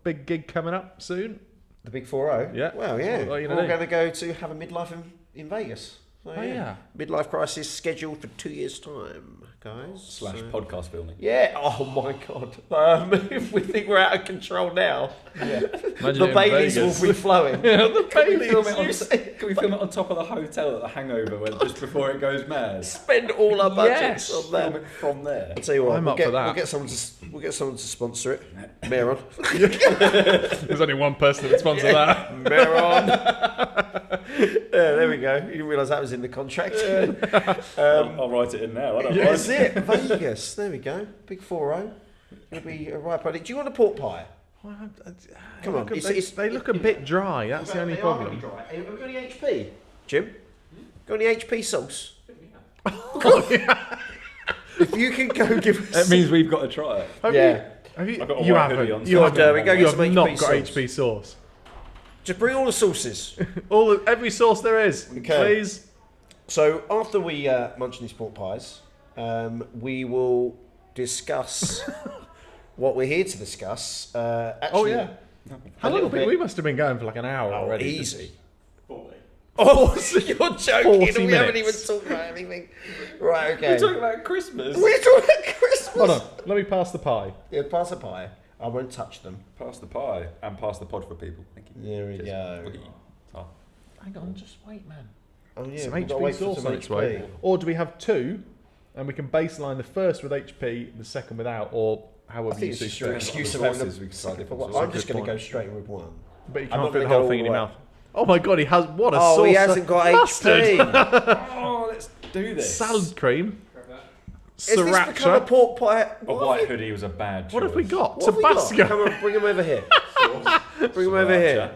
Big gig coming up soon. The big 4-0? Yeah. Well, yeah. What are you We're gonna all do? going to go to have a midlife in Vegas. So, Oh, yeah. Midlife crisis scheduled for 2 years' time, guys. / podcast filming. Yeah. Oh my God. If we think we're out of control now, Imagine the it in Baileys Vegas. will be flowing. The Can we Baileys. film it on top of the hotel at the Hangover just before it goes mad? Spend all our budgets Yes. on Film that. it from there. I'll tell you what. I'm we'll up get, for that. We'll get someone to sponsor it. Meron. There's only one person that would sponsor that. Meron. There we go. You didn't realise that was in the contract. I'll write it in now. I don't mind. That's it. Vegas. There we go. Big 4-0. It'll be a right party. Do you want a pork pie? Come on. They look a bit dry. That's the only problem. Have we got any HP? Jim? Got any HP sauce? If you can go give us... That means we've got to try it. Yeah. Have you? I've got a You white haven't. hoodie on, You so have, Derwin, go you get have some not HP got sauce. HP sauce. Just bring all the sauces. Every sauce there is, Okay. please. So after we munch these pork pies, we will discuss what we're here to discuss. Actually, Oh yeah. How long little have we? bit- We must have been going for like an hour Oh, already. easy. 40. Oh, so you're joking? 40 We haven't even minutes. talked about anything. Right, okay. We're talking about Christmas. We're talking about Christmas. Hold on. Let me pass the pie. Yeah, pass the pie. I won't touch them. Pass the pie and pass the pod for people. Thank you. There we Cheers. go. Oh. Hang on, just wait, man. Oh yeah, Some we've got to HP wait for sauce some on its HP. way. Or do we have two, and we can baseline the first with HP, the second without, or however I think you it's see just an fit. excuse of Sauces, having we a can try different I'm sauces. just going to Good go point. straight with one. But you I'm can't not fit the gonna whole go thing in all your the mouth. Oh my god, he has what a Oh, sauce! he hasn't got mustard. HP. Oh, let's do this. Salad cream, Grab that. Has this become a sriracha. pork pie? A white hoodie was a bad choice. What have we got? What have we got? Tabasco. Come on, bring him over here. Bring him over here.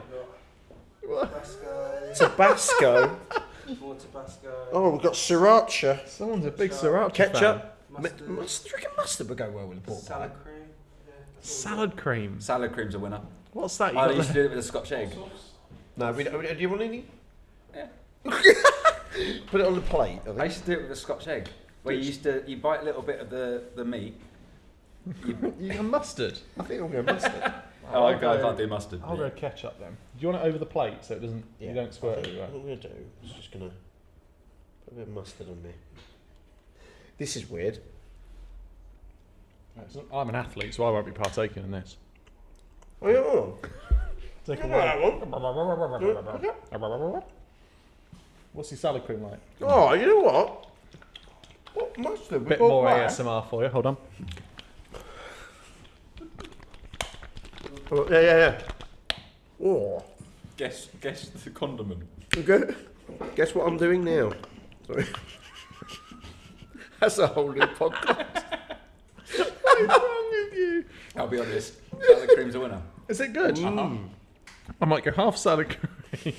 Tabasco. Tabasco. More Tabasco. Oh, we've got sriracha. Someone's a big sriracha Ketchup. Mustard. Mustard. Do you reckon mustard would go well with a pork pie? Salad cream. Yeah. Salad cream. Salad cream's a winner. What's that? You I got used to there? do it with a Scotch egg. No, we don't, do you want any? Yeah. Put it on the plate. I I think. used to do it with a Scotch egg. Where you bite a little bit of the meat. You got mustard. I think I'm going mustard. Oh, I can't do mustard. I'll go ketchup then. Do you want it over the plate so it doesn't? You don't squirt I think everywhere. what I'm going to do is just going to put a bit of mustard on there. This is weird. I'm an athlete, so I won't be partaking in this. Oh, yeah. Take a Yeah, while. What's your salad cream like? Oh, you know what? What mustard? A bit more ASMR for you. Hold on. Oh, yeah. Oh. Guess the condiment. Okay. Guess what I'm doing now? Sorry. That's a whole new podcast. What's wrong with you? I'll be honest. Salad cream's a winner. Is it good? Uh-huh. I might go half salad cream.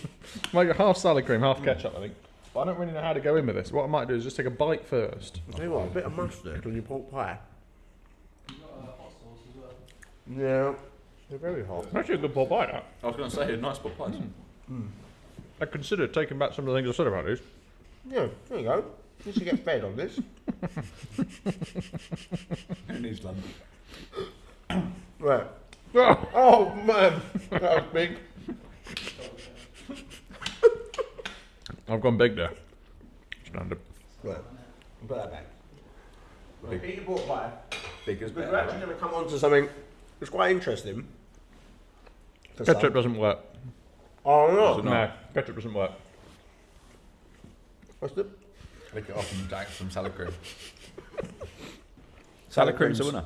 half ketchup, I think. But I don't really know how to go in with this. What I might do is just take a bite first. Tell you what, a bit of mustard on your pork pie. You've got hot sauce as well. Yeah. They're very hot. It's actually a good pork pie, that. I was going to say, a nice pot pies. I considered taking back some of the things I said about these. Yeah, there you go. You should get fed on this. Who needs lunch? Right. Oh, Oh, man. That was big. I've gone big there. Standard. Right. Put that back. Right. Eat your pork pie. Big as We're better. actually going to come on to something It's quite interesting. For Ketchup some. doesn't work. Oh, no. No, ketchup doesn't work. What's it? Lick it off and Jack some salad cream. Salad cream's a creams. winner.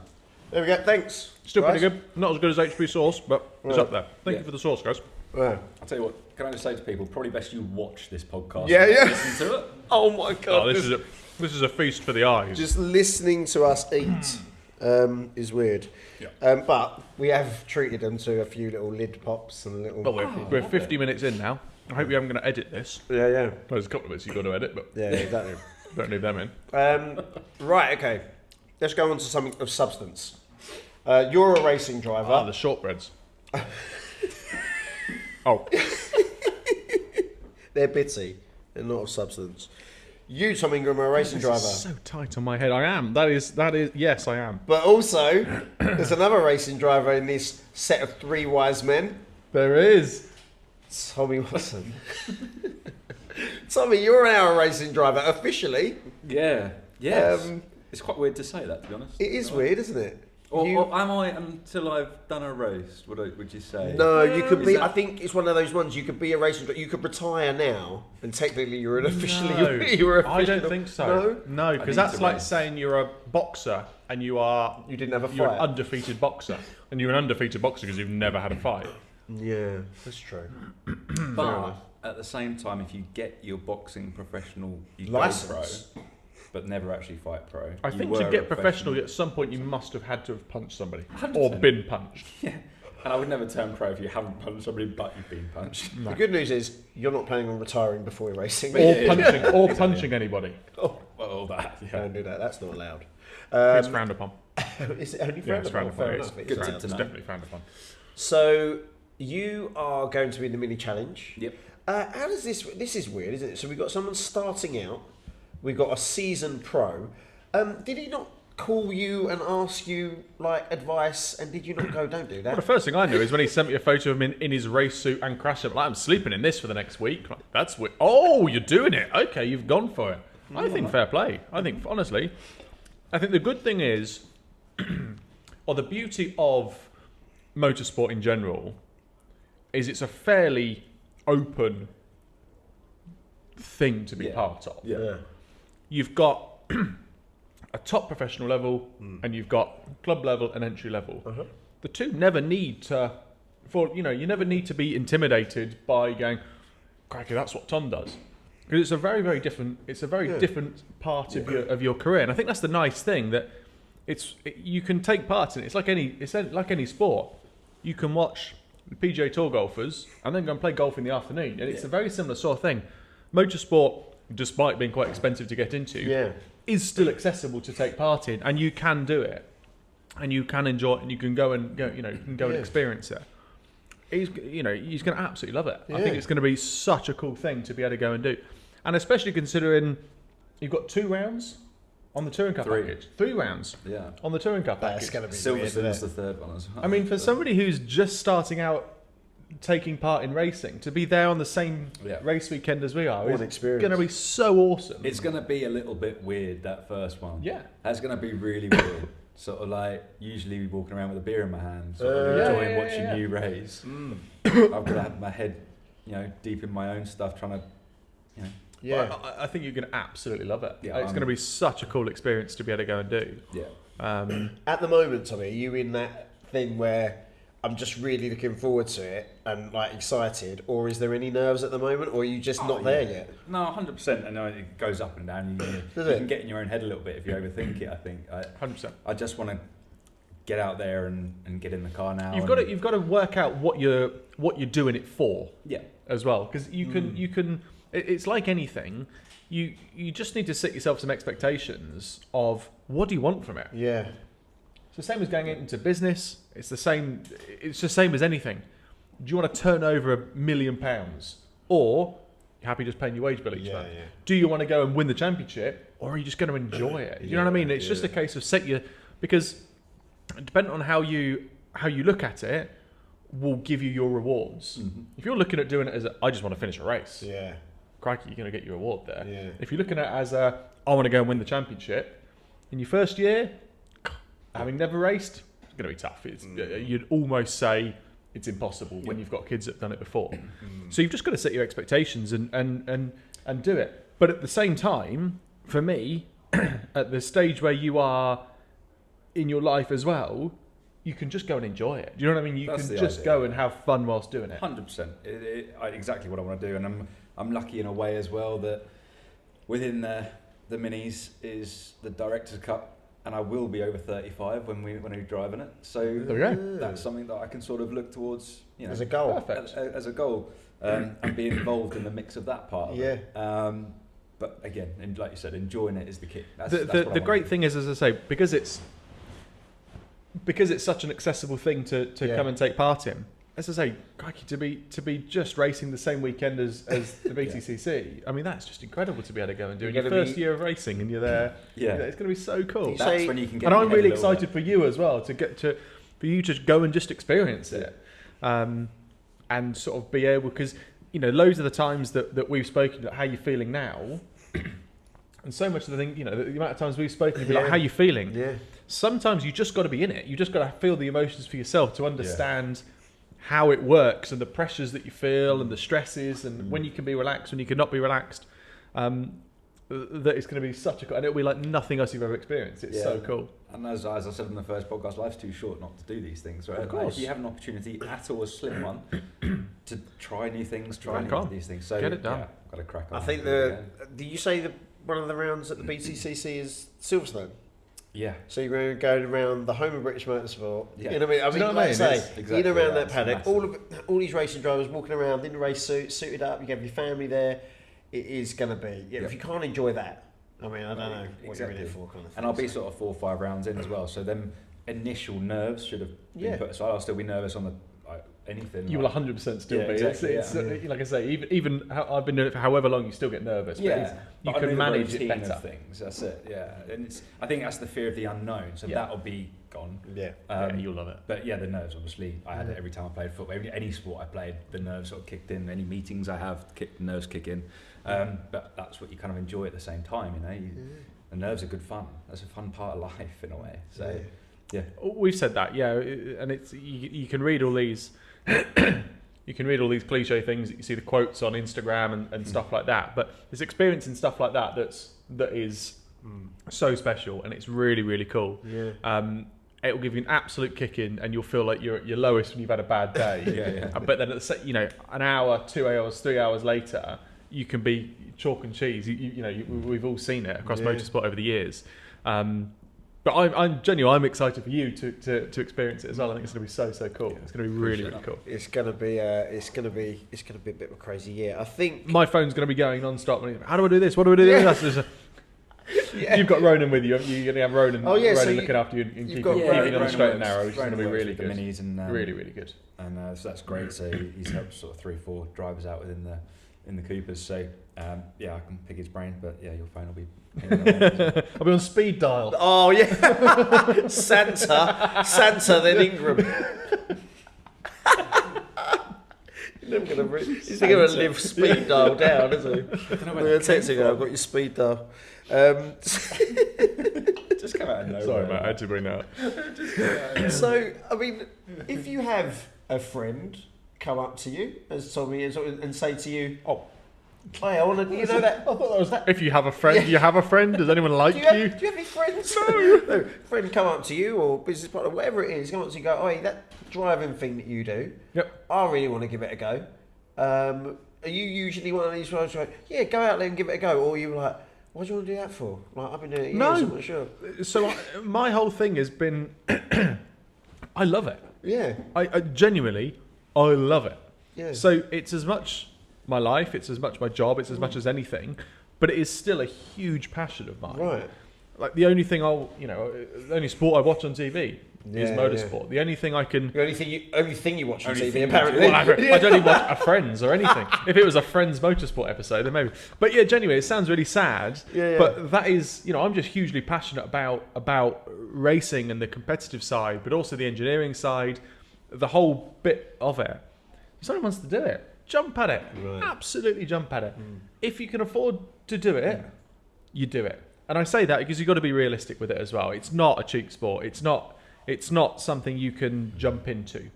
There we go. Thanks. Still guys. pretty good. Not as good as HP sauce, but it's Yeah. up there. Thank you for the sauce, guys. Yeah. I'll tell you what, can I just say to people, probably best you watch this podcast. Yeah, and yeah. Listen to it. Oh my god. Oh, this is a feast for the eyes. Just listening to us eat is weird. Yeah. But we have treated them to a few little lid pops and a little. But we're 50 minutes in now. I hope you haven't going to edit this. Yeah, yeah. Well, there's a couple of bits you've got to edit, but Yeah, exactly. don't leave them in. Right, okay. Let's go on to something of substance. You're a racing driver. Ah, the shortbreads. Oh, They're bitty. They're not of substance. You, Tom Ingram, are a racing this driver. is so tight on my head. I am. That is. Yes, I am. But also, there's another racing driver in this set of three wise men. There is. Tommy Watson. Tommy, you're now a racing driver, officially. Yeah. Yes. Um, it's quite weird to say that, to be honest. It is weird, isn't it? Or You- am I until I've done a race? Would you say? No, you could Is be. that- I think it's one of those ones. You could be a racing driver. You could retire now, and technically you're an officially. No, you're official. I don't think so. No, I because need that's to like race. saying you're a boxer and you didn't have a you're an fight. undefeated boxer, and you're an undefeated boxer because you've never had a fight. Yeah, that's true. But at the same time, if you get your boxing professional you License. go pro, but never actually fight pro. I you think were to a get professional, at some point you must have had to have punched somebody 100%. or been punched. Yeah. And I would never turn pro if you haven't punched somebody, but you've been punched. The good news is you're not planning on retiring before you're racing. Or punching anybody. Oh, Well, that. Yeah. don't do that. That's not allowed. It's frowned upon. Is it only Yeah, frowned it's upon? frowned Fair upon. enough. It's, It's good allowed. to it's know. definitely frowned upon. So you are going to be in the mini challenge. Yep. How does this? This is weird, isn't it? So we've got someone starting out. We've got a seasoned pro. Did he not call you and ask you like advice? And did you not go? Don't do Well, the that. first thing I knew is when he sent me a photo of him in his race suit and crash up. Like, I'm sleeping in this for the next week. Like, that's weird. Oh, you're doing it. Okay, you've gone for it. I think fair play. I think honestly, I think the good thing is, or the beauty of motorsport in general, is it's a fairly open thing to be Yeah. part of. Yeah. You've got a top professional level and you've got club level and entry level. The two never need to, you never need to be intimidated by going, cracky, that's what Tom does. Because it's a very, very different, different part of your career. And I think that's the nice thing, that you can take part in it. It's like any sport. You can watch PGA Tour golfers and then go and play golf in the afternoon. And it's a very similar sort of thing. Motorsport, despite being quite expensive to get into, is still accessible to take part in, and you can do it, and you can enjoy it, and you can go and and experience it. He's going to absolutely love it. I think it's going to be such a cool thing to be able to go and do, and especially considering you've got 2 rounds on the Touring Cup package, 3 rounds Yeah. on the Touring Cup That's package. going to be weird, isn't Silverstone's it? the third one as well. I mean, for somebody who's just starting out taking part in racing, to be there on the same race weekend as we are What is an experience. going to be so awesome. It's going to be a little bit weird, that first one. Yeah. That's going to be really weird. Sort of like, usually walking around with a beer in my hand, sort of enjoying watching you race. I've got to have my head, deep in my own stuff, trying to, But I think you're going to absolutely love it. Yeah, It's going to be such a cool experience to be able to go and do. Yeah. At the moment, Tommy, are you in that thing where I'm just really looking forward to it and like excited, or is there any nerves at the moment, or are you just not there yet? No, 100%. I know it goes up and down. You Does it? can get in your own head a little bit if you overthink it, I think. 100%. I just want to get out there and get in the car now. You've got to work out what you're doing it for. Yeah. As well, because you can. It's like anything. You just need to set yourself some expectations of what do you want from it. Yeah. It's the same as going into business. It's the same. It's the same as anything. Do you want to turn over £1 million, or you're happy just paying your wage bill each month? Yeah. Do you want to go and win the championship, or are you just going to enjoy it? You know what I mean? It's just a case of because depending on how you look at it, will give you your rewards. If you're looking at doing it as I just want to finish a race, Yeah. crikey, you're going to get your reward there. Yeah. If you're looking at it as I want to go and win the championship, in your first year, having never raced, going to be tough. You'd almost say it's impossible when you've got kids that have done it before. So you've just got to set your expectations and do it. But at the same time, for me, at the stage where you are in your life as well, you can just go and enjoy it. Do you know what I mean? You That's can the just idea. go and have fun whilst doing it. 100%. Exactly what I want to do, and I'm lucky in a way as well that within the minis is the director's cut, and I will be over 35 when we're driving it. So There we go. that's something that I can sort of look towards, As a goal. Perfect. as a goal, and be involved in the mix of that part of it. But again, and like you said, enjoying it is the key. That's what I The want great to thing is, as I say, because it's such an accessible thing to come and take part in. As I say, crikey, to be just racing the same weekend as the BTCC. I mean, that's just incredible to be able to go and do. You're Your gonna first be- year of racing, and you're there. Yeah. It's going to be so cool. You That's say- when you can get. And your I'm head really a little excited for you as well for you to go and just experience it, and sort of be able, because loads of the times that we've spoken about how you're feeling now, and so much of the thing, the amount of times we've spoken, you'd be like, how you feeling? Yeah. Sometimes you just got to be in it. You just got to feel the emotions for yourself to understand how it works and the pressures that you feel and the stresses and when you can be relaxed, when you cannot be relaxed. That it's going to be such a cool, and it'll be like nothing else you've ever experienced. It's so cool. And as I said in the first podcast, life's too short not to do these things, right? Of course. Like, if you have an opportunity at all, a slim one, to try new things, try Crack on. these things. So Get it done. Yeah, got to crack on. I think did you say that one of the rounds at the BTCC is Silverstone? Yeah. So you're going around the home of British Motorsport. Yeah. You know what I mean? Do you know what I like mean? say, It's exactly around that. that paddock, It's all these racing drivers walking around in the race suit, suited up. You have your family there. It is going to be. Yeah. If you can't enjoy that, I mean, I don't know what you're in it for, kind of thing. And I'll be sort of 4 or 5 rounds in as well. So them initial nerves should have been put aside. I'll still be nervous on anything. You will 100% still Yeah, be. exactly, It's like I say, even I've been doing it for however long, you still get nervous. But Yeah, you but I can know the manage it routine better. of things. That's it. Yeah, and I think that's the fear of the unknown. So that'll be gone. Yeah. You'll love it. But yeah, the nerves, obviously, I had it every time I played football. Any sport I played, the nerves sort of kicked in. Any meetings I have, the nerves kick in. But that's what you kind of enjoy at the same time, The nerves are good fun. That's a fun part of life in a way. So yeah. We've said that, and it's you can read all these. You can read all these cliche things that you see the quotes on Instagram and stuff like that, but there's experience in stuff like that that is so special, and it's really, really cool. It will give you an absolute kick in, and you'll feel like you're at your lowest when you've had a bad day. But then an hour, 2 hours, 3 hours later, you can be chalk and cheese. We've all seen it across motorsport over the years. But I'm genuinely, I'm excited for you to experience it as well. I think it's going to be so cool. It's going to be really, really cool. It's going to be a bit of a crazy year. I think My phone's going to be going non-stop. How do I do this? What do I do this? You've got Ronan with you. You're going to have Ronan, Oh, yeah, so Ronan looking after you and you've keeping got you Ronan on the straight and works- narrow, which is going to be Ronan really works with good. the minis and Really, really good. and so that's great. So he's helped sort of 3 or 4 drivers out within the Coopers. So I can pick his brain, but yeah, your phone will be. I'll be on speed dial. Oh yeah, Santa, then Ingram. He's going to live speed dial down, isn't he? I don't know I'm where going that to text came him. I've from. got your speed dial. Just come out of nowhere. Sorry, mate, I had to bring that up. So, I mean, if you have a friend come up to you, as Tommy is, and say to you, "Oh, hey, I want to," you know that. I thought that was that. If you have a friend, you have a friend. Does anyone like Do you? you have any friends? No. Friend come up to you or business partner, whatever it is, come up to you and go, "Oh, that driving thing that you do, Yep. I really want to give it a go." Are you usually one of these guys who are like, "Yeah, go out there and give it a go," or you like, "What do you want to do that for?" Like, I've been doing it years, No. I'm not sure. So my whole thing has been, I love it. Yeah, I genuinely, I love it. yeah. So it's as much my life, it's as much my job, it's as much as anything, but it is still a huge passion of mine. Right. Like the only thing the only sport I watch on TV is Yeah, motorsport. The only thing I can. The only thing you watch on Only TV, thing you apparently. Well, I don't even watch a Friends or anything. If it was a Friends motorsport episode, then maybe. But yeah, genuinely, it sounds really sad. Yeah. But that is, I'm just hugely passionate about racing and the competitive side, but also the engineering side, the whole bit of it. If someone wants to do it, jump at it. Right. Absolutely jump at it. If you can afford to do it, you do it. And I say that because you've got to be realistic with it as well. It's not a cheap sport. It's not It's not something you can jump into.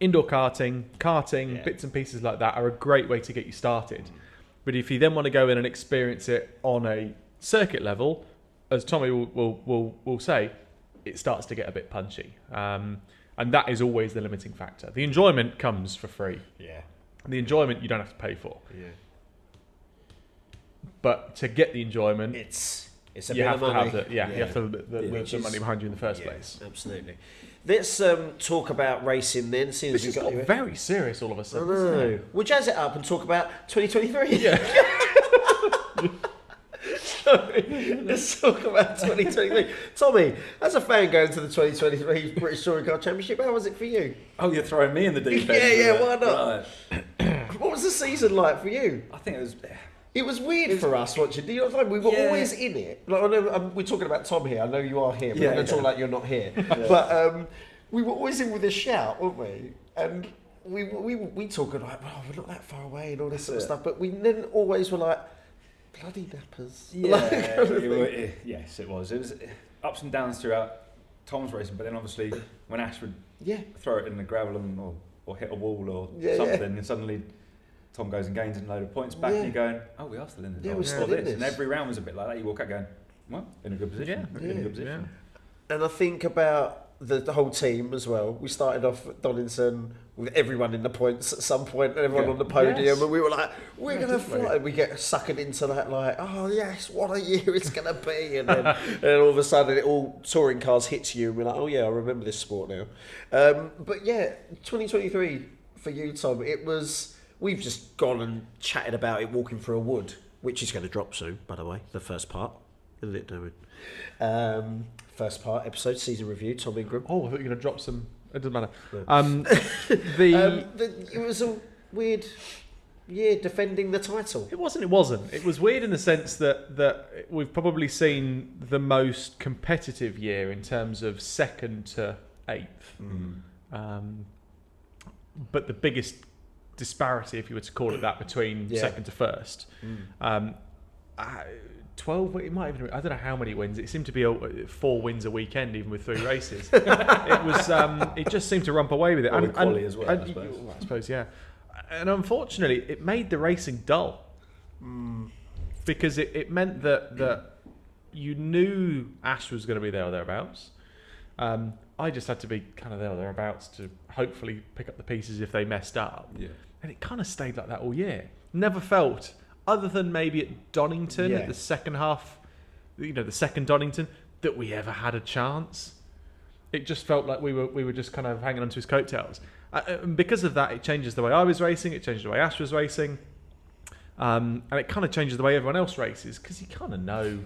Indoor karting, bits and pieces like that are a great way to get you started. But if you then want to go in and experience it on a circuit level, as Tommy will say, it starts to get a bit punchy. And that is always the limiting factor. The enjoyment comes for free. Yeah. The enjoyment you don't have to pay for. Yeah. But to get the enjoyment, It's a you bit have of to money. have you have to have the money behind you in the first place. Absolutely. Let's talk about racing then. Seeing This as has we've got got very serious all of a I sudden. know. We'll jazz it up and talk about 2023. Yeah. Let's talk about 2023. Tommy, as a fan going to the 2023 British Touring Car Championship, how was it for you? Oh, you're throwing me in the deep end. Yeah, with it. why not? Right. What was the season like for you? I think it was. It was weird for us watching. Do you know what I mean? We were always in it. Like, I know, we're talking about Tom here. I know you are here, but we're going to talk like you're not here. But we were always in with a shout, weren't we? And we talking like, oh, we're not that far away and all this sort of stuff. But we then always were like, bloody nappers. Yeah, Like, yes, it was. It was ups and downs throughout Tom's racing, but then obviously when Ash would throw it in the gravel or hit a wall or something, and suddenly Tom goes and gains a load of points back, and you're going, oh, we are still in this. Yeah, we're still in this. And every round was a bit like that. You walk out going, well, in a good position. In a good position. And I think about the whole team as well. We started off at Donington with everyone in the points at some point, everyone on the podium, and we were like, we're going to fly. And we get suckered into that, like, oh yes, what a year it's going to be. And then, and all of a sudden, it all touring cars hits you, and we're like, oh yeah, I remember this sport now. But yeah, 2023 for you, Tom, it was. We've just gone and chatted about it walking through a wood, which is going to drop soon, by the way, the first part. Isn't it, Darren? First part, episode, season review, Tom Ingram. Oh, I thought you were going to drop some... It doesn't matter. Yeah. It was a weird year defending the title. It wasn't. It was weird in the sense that we've probably seen the most competitive year in terms of second to eighth. But the biggest disparity, if you were to call it that, between second to first. 12, it might even, I don't know how many wins. It seemed to be 4 wins a weekend, even with 3 races. It just seemed to rump away with it. And quality as well, I suppose. I suppose, yeah. And unfortunately, it made the racing dull. Because it meant that you knew Ash was going to be there or thereabouts. I just had to be kind of there or thereabouts to hopefully pick up the pieces if they messed up. Yeah. And it kind of stayed like that all year. Never felt, other than maybe at Donington, at the second half, the second Donington, that we ever had a chance. It just felt like we were just kind of hanging onto his coattails. And because of that, it changes the way I was racing, it changed the way Ash was racing. And it kind of changes the way everyone else races, because you kind of know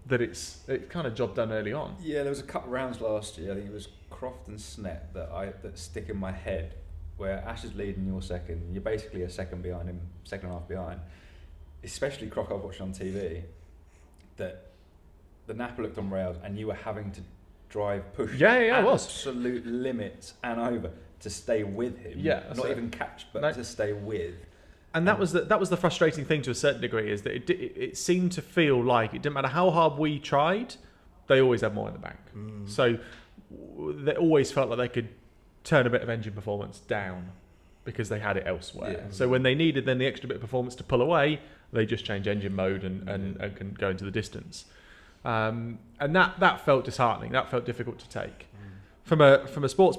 that it's kind of job done early on. Yeah, there was a couple of rounds last year. I think it was Croft and Snet that stick in my head, where Ash is leading, you're second. You're basically a second behind him, second and a half behind. Especially Croft, I was watching on TV, that the Napa looked on rails and you were having to push absolute limits and over to stay with him. Yeah, not even catch, but to stay with. And that was the frustrating thing to a certain degree, is that it seemed to feel like it didn't matter how hard we tried, they always had more in the bank. So they always felt like they could turn a bit of engine performance down because they had it elsewhere. Yeah. So when they needed then the extra bit of performance to pull away, they just change engine mode and can go into the distance. And that felt disheartening. That felt difficult to take. From a sports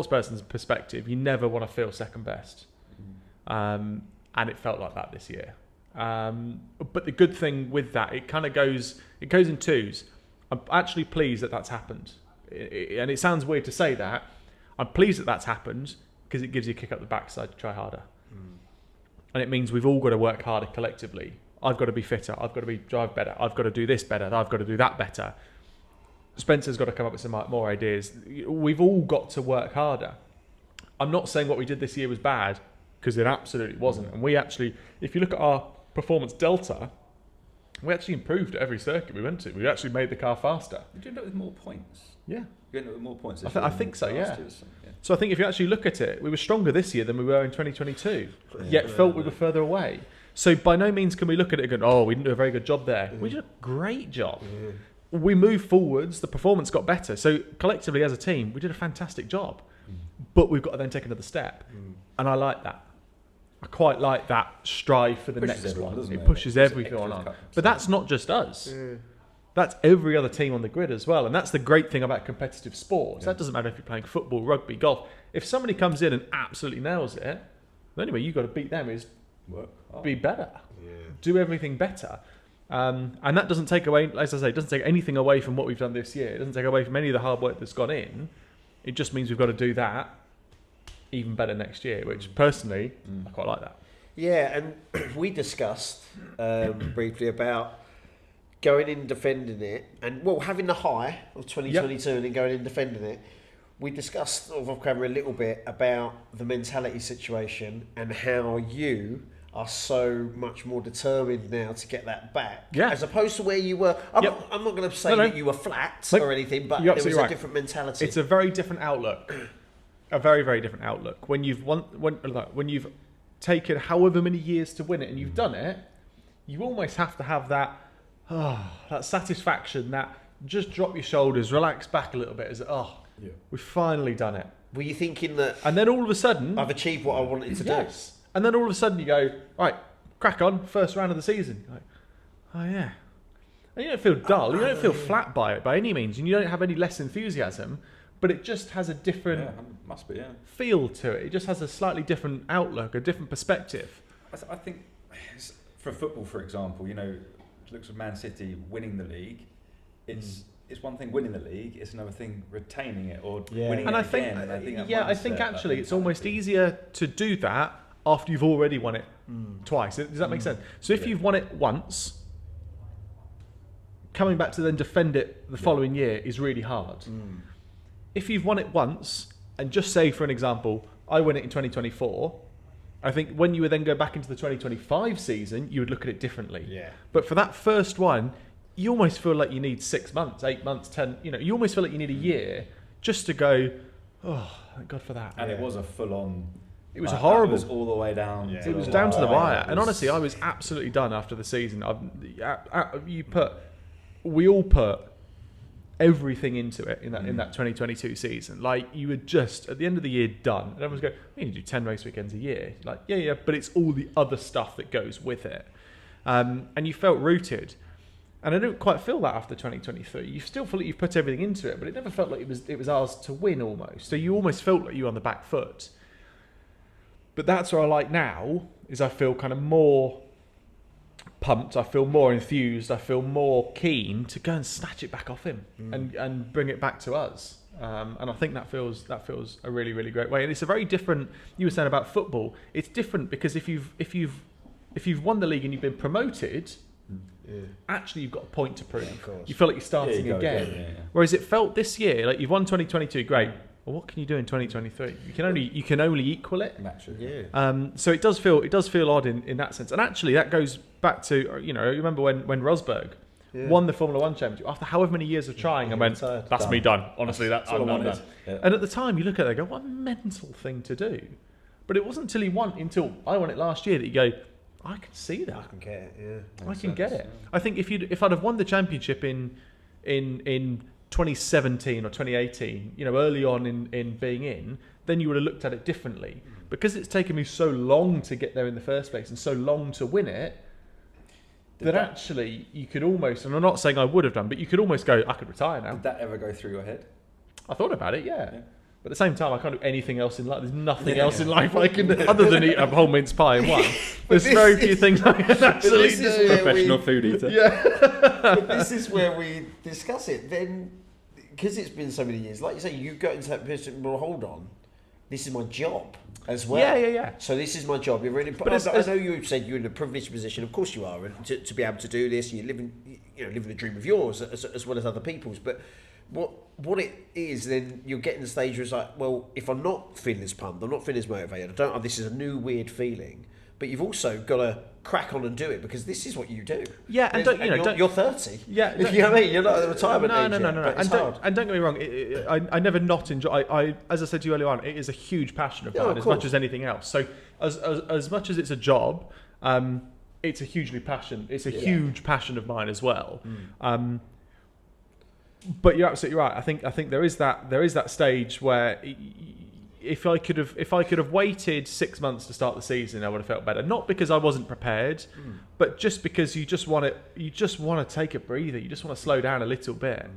person's perspective, you never want to feel second best. And it felt like that this year. But the good thing with that, it goes in twos. I'm actually pleased that that's happened. And it sounds weird to say that. I'm pleased that that's happened because it gives you a kick up the backside to try harder. And it means we've all got to work harder collectively. I've got to be fitter. I've got to drive better. I've got to do this better. I've got to do that better. Spencer's got to come up with some more ideas. We've all got to work harder. I'm not saying what we did this year was bad, because it absolutely wasn't. And we actually, if you look at our performance delta, we actually improved at every circuit we went to. We actually made the car faster. Did you end up with more points? Yeah. You ended up with more points. I think so, yeah. So I think if you actually look at it, we were stronger this year than we were in 2022, yet felt we were further away. So by no means can we look at it and go, oh, we didn't do a very good job there. We did a great job. we moved forwards, the performance got better. So collectively as a team, we did a fantastic job. But we've got to then take another step. And I like that. I quite like that strive for the next one. It pushes everything on. But that's not just us. That's every other team on the grid as well. And that's the great thing about competitive sports. That doesn't matter if you're playing football, rugby, golf. If somebody comes in and absolutely nails it, the only way you've got to beat them is be better. Do everything better. And that doesn't take away, as I say, it doesn't take anything away from what we've done this year. It doesn't take away from any of the hard work that's gone in. It just means we've got to do that even better next year, which personally, I quite like that. Yeah, and we discussed briefly about going in defending it, and having the high of 2022 and then going in defending it. We discussed off camera a little bit about the mentality situation and how you are so much more determined now to get that back, as opposed to where you were. I'm not going to say that you were flat or anything, but there was a different mentality. It's a very different outlook. A very, very different outlook. When you've taken however many years to win it and you've done it, you almost have to have that satisfaction, that just drop your shoulders, relax back a little bit, as we've finally done it. Were you thinking that? And then all of a sudden, I've achieved what I wanted to do. And then all of a sudden you go, right, crack on, first round of the season. You're like, oh yeah. And you don't feel dull, you don't feel flat by it by any means, and you don't have any less enthusiasm, but it just has a different feel to it. It just has a slightly different outlook, a different perspective. I think for football, for example, looks at Man City winning the league, it's one thing winning the league, it's another thing retaining it or winning it again. I think actually it's almost easier to do that after you've already won it twice. Does that make sense? So if you've won it once, coming back to then defend it the following year is really hard. If you've won it once, and just say for an example, I win it in 2024, I think when you would then go back into the 2025 season, you would look at it differently. But for that first one, you almost feel like you need 6 months, 8 months, 10, you almost feel like you need a year just to go, oh, thank God for that. And it was a full-on... It was horrible. It was all the way down. It was down to the wire. And honestly, I was absolutely done after the season. We all put everything into it in that 2022 season. Like, you were just, at the end of the year, done. And everyone's going, we need to do 10 race weekends a year. Like, yeah, but it's all the other stuff that goes with it. And you felt rooted. And I don't quite feel that after 2023. You still feel like you've put everything into it, but it never felt like it was ours to win almost. So you almost felt like you were on the back foot. But that's what I like now, is I feel kind of more pumped, I feel more enthused, I feel more keen to go and snatch it back off him and bring it back to us. And I think that feels a really, really great way. And it's a very different, you were saying about football, it's different because if you've won the league and you've been promoted, actually you've got a point to prove. You feel like you're starting again. Whereas it felt this year, like you've won 2022, great. Well, what can you do in 2023? You can only equal it. So it does feel odd in that sense. And actually that goes back to, you remember when Rosberg won the Formula 1 championship after however many years of trying, and went, that's me done. Honestly, I'm done. And at the time you look at it and go, what a mental thing to do. But it wasn't until I won it last year that you go, I can see that. I can get it, I can get it. I think if I'd have won the championship in 2017 or 2018, early on in being in, then you would have looked at it differently. Because it's taken me so long to get there in the first place and so long to win it, that actually you could almost, and I'm not saying I would have done, but you could almost go, I could retire now. Did that ever go through your head? I thought about it, yeah. But at the same time, I can't do anything else in life. There's nothing else in life I can do other than eat a whole mince pie in one. There's very few things I can actually do. Professional food eater. But this is where we discuss it. Then, because it's been so many years, like you say, you got into that position, well, hold on, this is my job as well. Yeah. So this is my job. You're really, but I know you said you're in a privileged position. Of course you are, and to be able to do this, you're living the dream of yours as well as other people's. But what it is, then you're getting to the stage where it's like, well, if I'm not feeling as pumped, I'm not feeling as motivated, this is a new weird feeling. But you've also got to crack on and do it because this is what you do. Yeah, and you're 30. Yeah, you know what I mean. You're not at the retirement age. No. And don't get me wrong. I never not enjoy. I as I said to you earlier on, it is a huge passion of mine as much as anything else. So as much as it's a job, it's a hugely passion. It's a huge passion of mine as well. But you're absolutely right. I think there is that stage where if I could have waited 6 months to start the season, I would have felt better. Not because I wasn't prepared, but just because you just want to take a breather. You just want to slow down a little bit,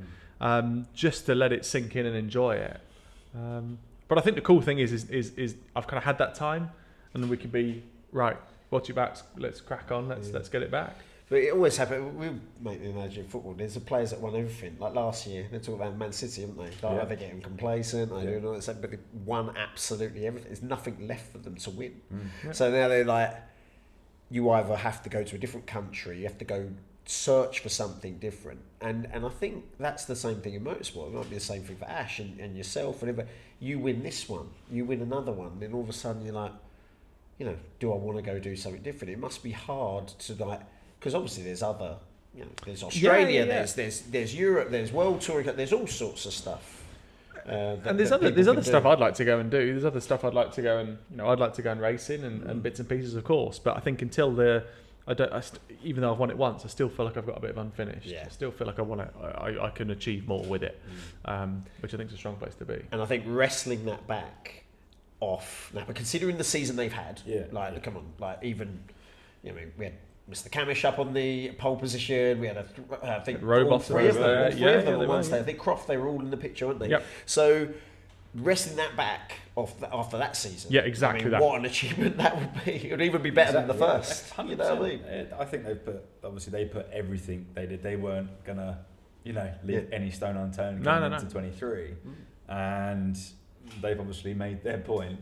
just to let it sink in and enjoy it. But I think the cool thing is I've kind of had that time, and then we can be right. Watch your backs. Let's crack on. Let's get it back. But it always happens. We make the analogy of football. There's the players that won everything. Like last year, they talk about Man City, haven't they? Like, they're getting complacent. They're doing all that stuff, but they won absolutely everything. There's nothing left for them to win. So now they're like, you either have to go to a different country, you have to go search for something different. And I think that's the same thing in motorsport. It might be the same thing for Ash and yourself. Whatever. You win this one, you win another one, then all of a sudden you're like, you know, do I want to go do something different? It must be hard to like. Because obviously there's other, you know, there's Australia, there's Europe, there's World Touring, there's all sorts of stuff. And there's other stuff I'd like to go and do. There's other stuff I'd like to go and, you know, I'd like to go and racing and bits and pieces, of course. But I think until even though I've won it once, I still feel like I've got a bit of unfinished. Yeah. I still feel like I can achieve more with it, which I think is a strong place to be. And I think wrestling that back off now, but considering the season they've had, come on, like even, you know, we had Mr. Camish up on the pole position. We had I think Robots all three of them. I think Croft, they were all in the picture, weren't they? Yep. So wrestling that back after that season. Yeah, exactly. I mean, what an achievement that would be. It would even be better than the first. 100%. You know what I mean? I think they put everything they did. They weren't gonna, you know, leave any stone unturned into 23, and they've obviously made their point.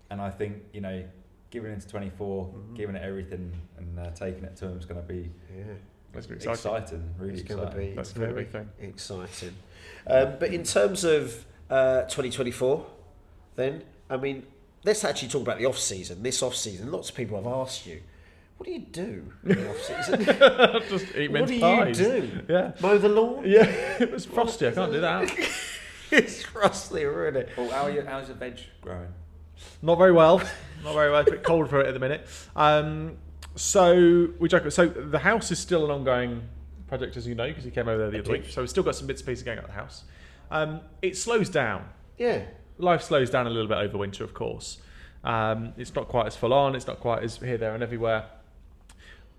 And I think, you know, giving it into 24, giving it everything, and taking it to them is going to be exciting. Really exciting. That's going to be a big thing. Exciting. But in terms of 2024, then, I mean, let's actually talk about the off season. This off season, lots of people have asked you, what do you do in the off season? Just eat what mince do pies. You do? Yeah. Mow the lawn? Yeah, it was frosty. I can't do that. It's frosty, really. Well, how's the veg growing? Not very well. Not very well. It's a bit cold for it at the minute. So the house is still an ongoing project, as you know, because you came over there the other week. So we've still got some bits and pieces going on at the house. It slows down. Yeah. Life slows down a little bit over winter, of course. It's not quite as full on. It's not quite as here, there, and everywhere.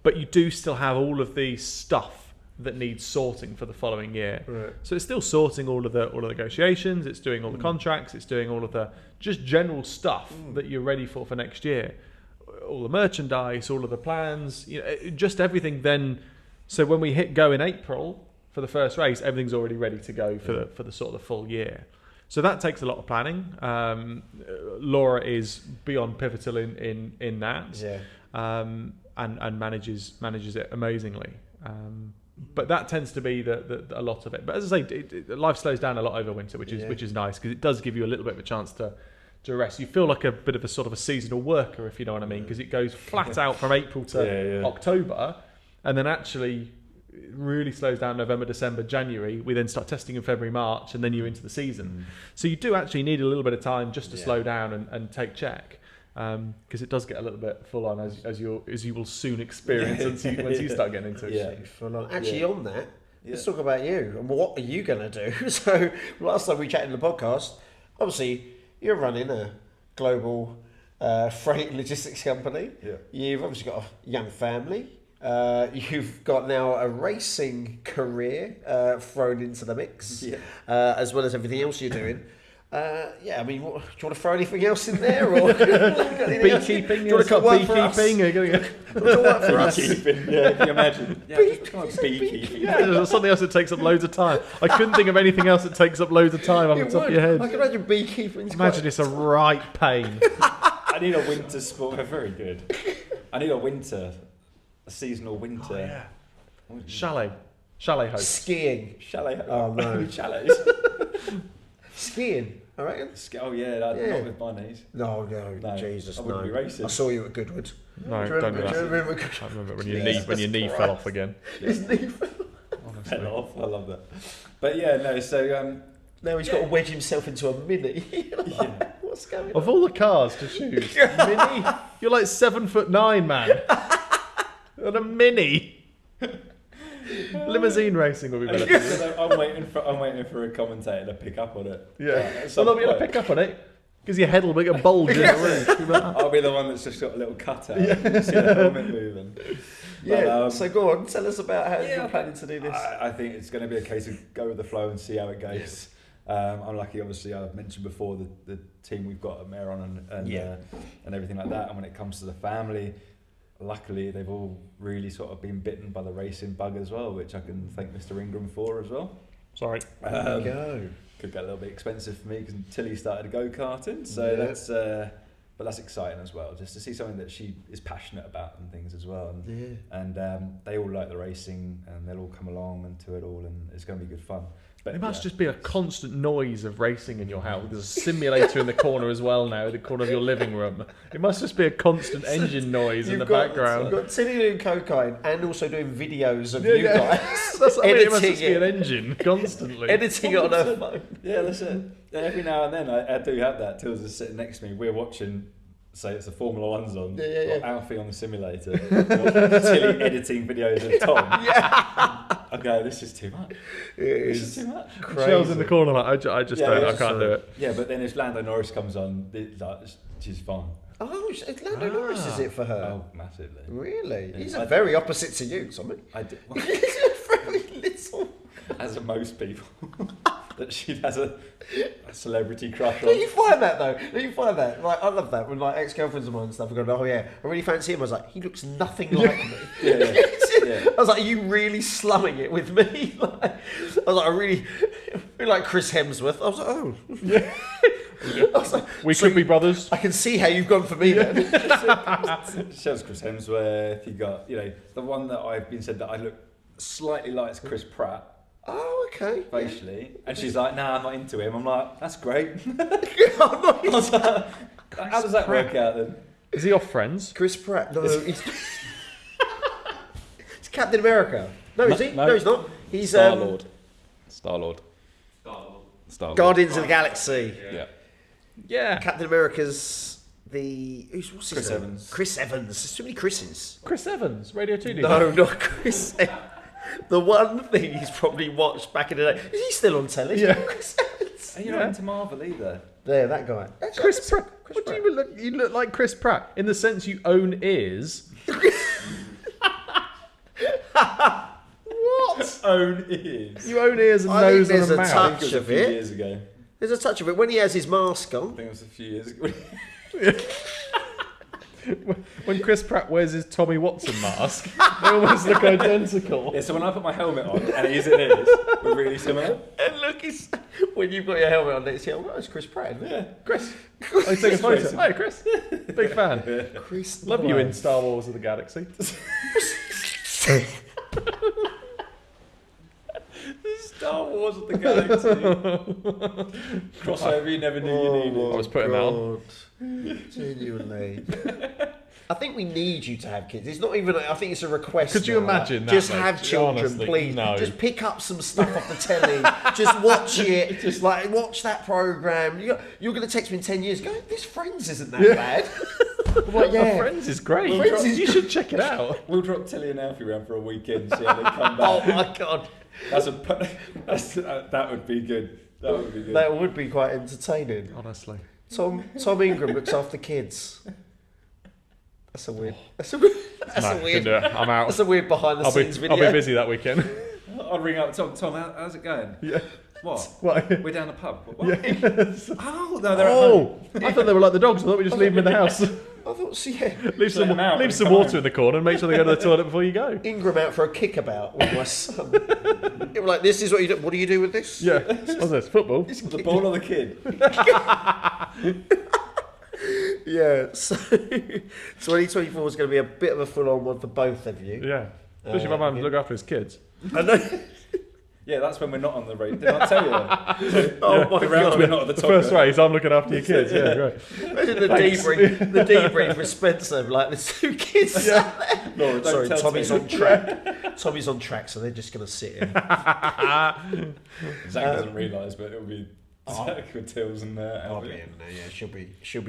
But you do still have all of the stuff that needs sorting for the following year. Right. So it's still sorting all the negotiations. It's doing all the contracts. It's doing all of the just general stuff that you're ready for next year. All the merchandise, all of the plans, you know, just everything. Then, so when we hit go in April for the first race, everything's already ready to go for the sort of the full year. So that takes a lot of planning. Laura is beyond pivotal in that, and manages it amazingly. But that tends to be a lot of it. But as I say, life slows down a lot over winter, which is nice, because it does give you a little bit of a chance to rest. You feel like a bit of a sort of a seasonal worker, if you know what I mean, because it goes flat out from April to October, and then actually it really slows down November, December, January. We then start testing in February, March, and then you're into the season. So you do actually need a little bit of time just to slow down and take check. Because it does get a little bit full on, as you will soon experience once you start getting into it. Yeah, full on. Actually, on that, let's talk about you and what are you going to do. So last time we chatted in the podcast, obviously you're running a global freight logistics company. Yeah. You've obviously got a young family. You've got now a racing career thrown into the mix, as well as everything else you're doing. I mean, do you want to throw anything else in there? Or beekeeping? Do you want to cut work for us? Beekeeping, yeah, can you imagine? Yeah, just beekeeping. Yeah, there's something else that takes up loads of time. I couldn't think of anything else that takes up loads of time off the top of your head. I can imagine beekeeping. Imagine it's a right pain. I need a winter sport. Very good. I need a seasonal winter. Oh, yeah. Chalet host. Skiing. Chalet host. Oh, no. Chalets. Skiing. I reckon. Not with my knees. No, Jesus, I wouldn't be racing. I saw you at Goodwood. No, don't do that. I remember when your knee fell off again. His knee fell off. I love that. But so now he's got to wedge himself into a Mini. What's going on? Of all the cars to choose, Mini. You're like 7'9", man. And a Mini. Limousine racing will be better. I'm waiting for a commentator to pick up on it. Yeah. So they'll be able to pick up on it because your head will make a bulge in the roof. I'll be the one that's just got a little cutout. You see the helmet moving. Yeah. So go on, tell us about how you're planning to do this. I think it's going to be a case of go with the flow and see how it goes. I'm lucky, obviously. I've mentioned before the team we've got at Meron and everything like that. And when it comes to the family, luckily they've all really sort of been bitten by the racing bug as well, which I can thank Mr. Ingram for as well. Sorry. There you go. Could get a little bit expensive for me because Tilly started go-karting, so but that's exciting as well, just to see something that she is passionate about and things as well. And they all like the racing, and they'll all come along and to it all, and it's going to be good fun. But There must just be a constant noise of racing in your house. There's a simulator in the corner as well now, the corner of your living room. It must just be a constant engine noise in the background. You've got Tilly doing cocaine and also doing videos of you guys. That's what I mean, it must editing just be an engine constantly. editing it on her phone. Yeah, that's it. Every now and then I do have that. Til's just sitting next to me. We're watching, say it's the Formula One's on, or Alfie on the simulator, or Tilly editing videos of Tom. I go, this is too much. This is too much. Shell's in the corner like, I can't do it. Yeah, but then if Lando Norris comes on, she's fine. Oh, Lando Norris is it for her? Oh, massively. Really? He's very opposite to you, Tommy. I did. He's a very little. As are most people. That she has a celebrity crush on. Don't you find that though? Don't you find that? Like, I love that when like ex-girlfriends of mine and stuff are going, oh yeah, I really fancy him. I was like, he looks nothing like me. Yeah. I was like, are you really slumming it with me? Like, I was like, I really like Chris Hemsworth. I was like, oh. Yeah. I was like, we could be brothers. I can see how you've gone for me then. Shows Chris Hemsworth. You got, the one that I've been said that I look slightly like Chris Pratt. Oh, okay. Facially. And she's like, nah, I'm not into him. I'm like, that's great. I'm not into How does that work out then? Is he off Friends? Chris Pratt. No, he's Captain America. No, is he? No, he's not. He's Star-Lord. Guardians of the Galaxy. Yeah. Captain America's what's his Chris name? Evans. Chris Evans. There's too many Chris's. Chris Evans, Radio 2 DJ. No, not Chris Evans. The one thing he's probably watched back in the day. Is he still on telly? Yeah. Chris Evans. And you're not into Marvel either. There, that guy. Chris Pratt. What do you look? You look like Chris Pratt in the sense you own ears. What? Own ears. You own ears and I nose think and there's a a mouth. touch A of few it. years ago. There's a touch of it when he has his mask I on. think it was a few years ago. When Chris Pratt wears his Tommy Watson mask, they almost look identical. Yeah, so when I put my helmet on and it is in ears, we're really similar. And look, when you've got your helmet on, it's it's Chris Pratt, isn't it? Yeah. Chris, I take a photo. Hi, Chris. Big fan. Chris, Love you in Star Wars of the Galaxy. Star Wars of the Galaxy. Crossover you never knew you needed. I was putting that on. Genuinely. I think we need you to have kids. It's not even. I think it's a request. Could you now, imagine that, Just mate? have children, Honestly, please. no. Just pick up some stuff off the telly. Just watch it. Just like watch that program. You're going to text me in 10 years. Go. This Friends isn't that bad. I'm like, yeah. Friends is great. Friends is you should check it out. We'll drop Tilly and Alfie around for a weekend, see how they come back. Oh my god. That would be good. That would be good. That would be quite entertaining. Honestly. Tom Ingram looks after kids. That's a weird. That's a No, weird. can do it. I'm out. That's a weird behind the scenes video. I'll be busy that weekend. I'll ring up Tom. Tom, how's it going? Yeah. What? What? We're down the pub. What? Yes. Oh, no, they're at home. I thought they were like the dogs. I thought we just leave them in the house. I thought, yeah. Leave Let them out when leave they some come water home. in the corner and make sure they go to the toilet before you go. Ingram out for a kickabout with my son. They were like, this is what you do. What do you do with this? Yeah. What's this? Football? The ball or the kid? Yeah. So 2024 is going to be a bit of a full-on one for both of you. Yeah. Especially my mum look after his kids. I know. Yeah, that's when we're not on the road. Did I tell you that? Oh my The rounds god. we're not at the The top. first of. race, I'm looking after your kids. Yeah, great. Imagine the debrief with Spencer, like there's two kids. Laura, don't Sorry, tell Tommy's Tilly. on track. Tommy's on track, so they're just going to sit in. Zach doesn't realise, but it'll be Zach with Tills and I'll be Albert. in there. Yeah, she'll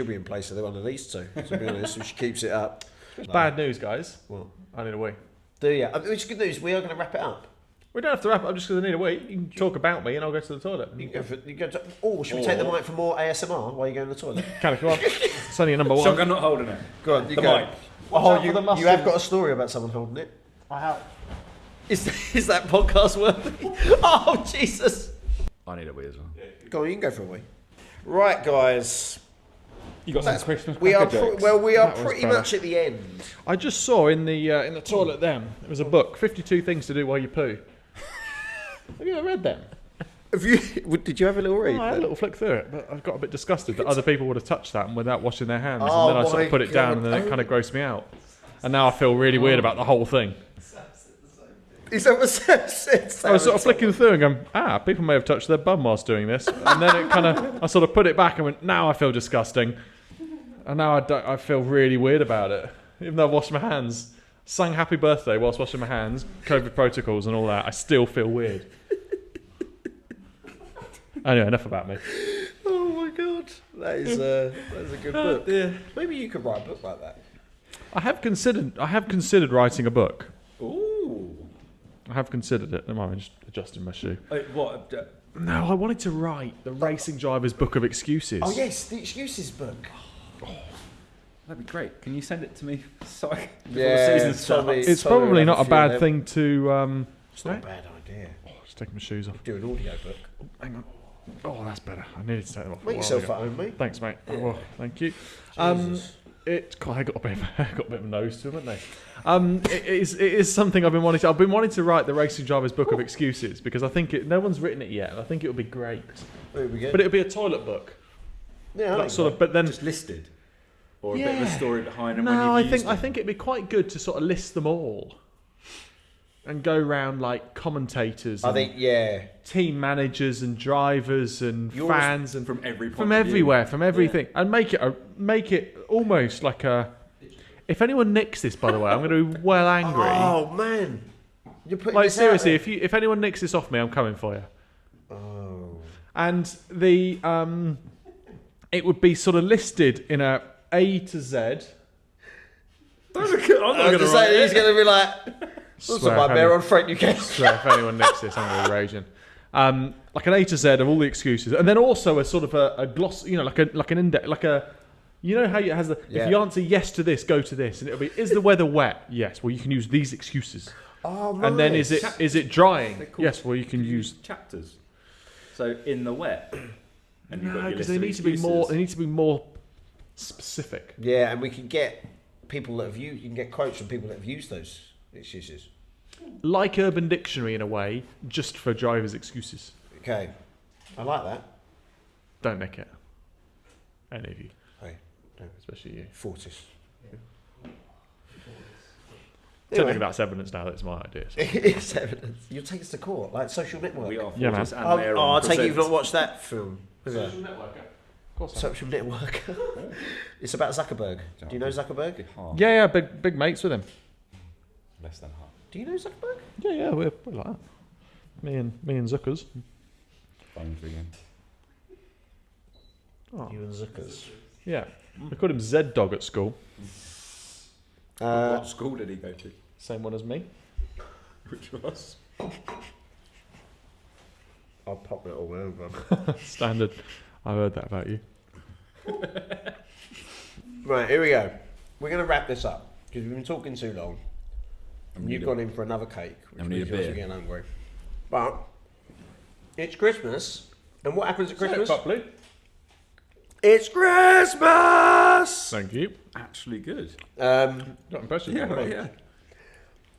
be in place. So they're one of these two. To be honest, if she keeps it up. Bad news, guys. What? I need a wee. Do you? Which is good news. We are going to wrap it up. We don't have to wrap it up just because I need a wee. You can talk about me and I'll go to the toilet. You can go to, oh, should we take the mic for more ASMR while you go in the toilet? Can I come on? It's only a number one. Shotgun not holding it. Go on, you The go. mic. Oh, you have got a story about someone holding it. I have. Is that podcast worthy? Oh, Jesus. I need a wee as well. Go on, you can go for a wee. Right, guys. You got some Christmas We are jokes. we are That was pretty better. much at the end. I just saw in the toilet then, there was a book, 52 Things to Do While You Poo. Have you ever read them? Did you have a little read? Oh, I had a little flick through it, but I've got a bit disgusted that other people would have touched that without washing their hands. Oh And then I sort my of put it down God. and then it kind of grossed me out. And now I feel really weird about the whole thing. Is that what Sam said? I was sort of flicking through and going, people may have touched their bum whilst doing this. And then it kind of, I sort of put it back and went, now I feel disgusting. And now I feel really weird about it. Even though I've washed my hands, sang happy birthday whilst washing my hands, COVID protocols and all that, I still feel weird. Anyway, enough about me. Oh my God, that is a good book. Yeah. Maybe you could write a book like that. I have considered writing a book. Ooh. I have considered it. I'm just adjusting my shoe. What? No, I wanted to write the Racing Driver's Book of Excuses. Oh yes, the excuses book. That'd be great. Can you send it to me? Sorry. Yeah, The season starts. Tommy. It's Tommy probably will have not a few bad of them. thing to. It's not a bad idea. Just taking my shoes off. Do an audio book. Hang on. Oh, that's better. I needed to take them off. a Make while yourself ago. at home, mate. Thanks, mate. Yeah. Oh, thank you. Jesus. I got a bit of a nose to them, haven't they? It is something I've been wanting to. I've been wanting to write the Racing Driver's Book of Excuses because I think no one's written it yet. And I think it would be great. There we go. But it would be a toilet book. Yeah, I That like sort that. of. But then Just listed. Or a bit of a story behind them when no, you've I think used I them. think it'd be quite good to sort of list them all and go round like commentators, I and think team managers and drivers and Yours- fans and from every point from of view. everywhere, from everything, and make it almost like a. If anyone nicks this, by the way, I'm going to be well angry. Oh man, you're putting Like this out seriously, if anyone nicks this off me, I'm coming for you. there. Oh. And the it would be sort of listed in A to Z. I was just saying, he's going to be like, "What's Swear my if bear any- on Frank Newcastle?" swear if anyone nicks this, I'm going to be raging. Like an A to Z of all the excuses, and then also a sort of a gloss, like an index, like a. You know how it has the. Yeah. If you answer yes to this, go to this, and it'll be: is the weather wet? Yes. Well, you can use these excuses. Oh, And then nice. is it drying? They're called- Yes. Well, you can use. chapters. So in the wet. And you've got No, your because list they of need to be more. excuses. They need to be more specific. Yeah, and we can get people that have used. You can get quotes from people that have used those excuses. Like Urban Dictionary in a way, just for drivers' excuses. Okay, I like that. Don't nick it. Any of you, Hey, no, especially you. Fortis. Technically, Anyway, that's evidence now that it's my idea. So. it's evidence. You'll take us to court, like Social Network. We are Yeah, Fortis man. and Oh, Mayor oh, on I take it you've present. not watched that film. Is it? Network. Of course. Social Network. It's about Zuckerberg. Do you know Zuckerberg? Half. Yeah, big mates with him. Less than half. Do you know Zuckerberg? Yeah, we're like that. Me and Zuckers. Phone's ringing. Oh. You and Zuckers. Yeah, we called him Z Dog at school. What school did he go to? Same one as me. Which was? I'll pop it all over. Standard. I heard that about you. Right, here we go. We're going to wrap this up because we've been talking too long. And you've gone in for another cake, which And we need means a you're also beer. getting hungry. But it's Christmas, and what happens at Christmas? Properly. It's Christmas. Thank you. Actually good. Not impressive. Yeah, right? yeah.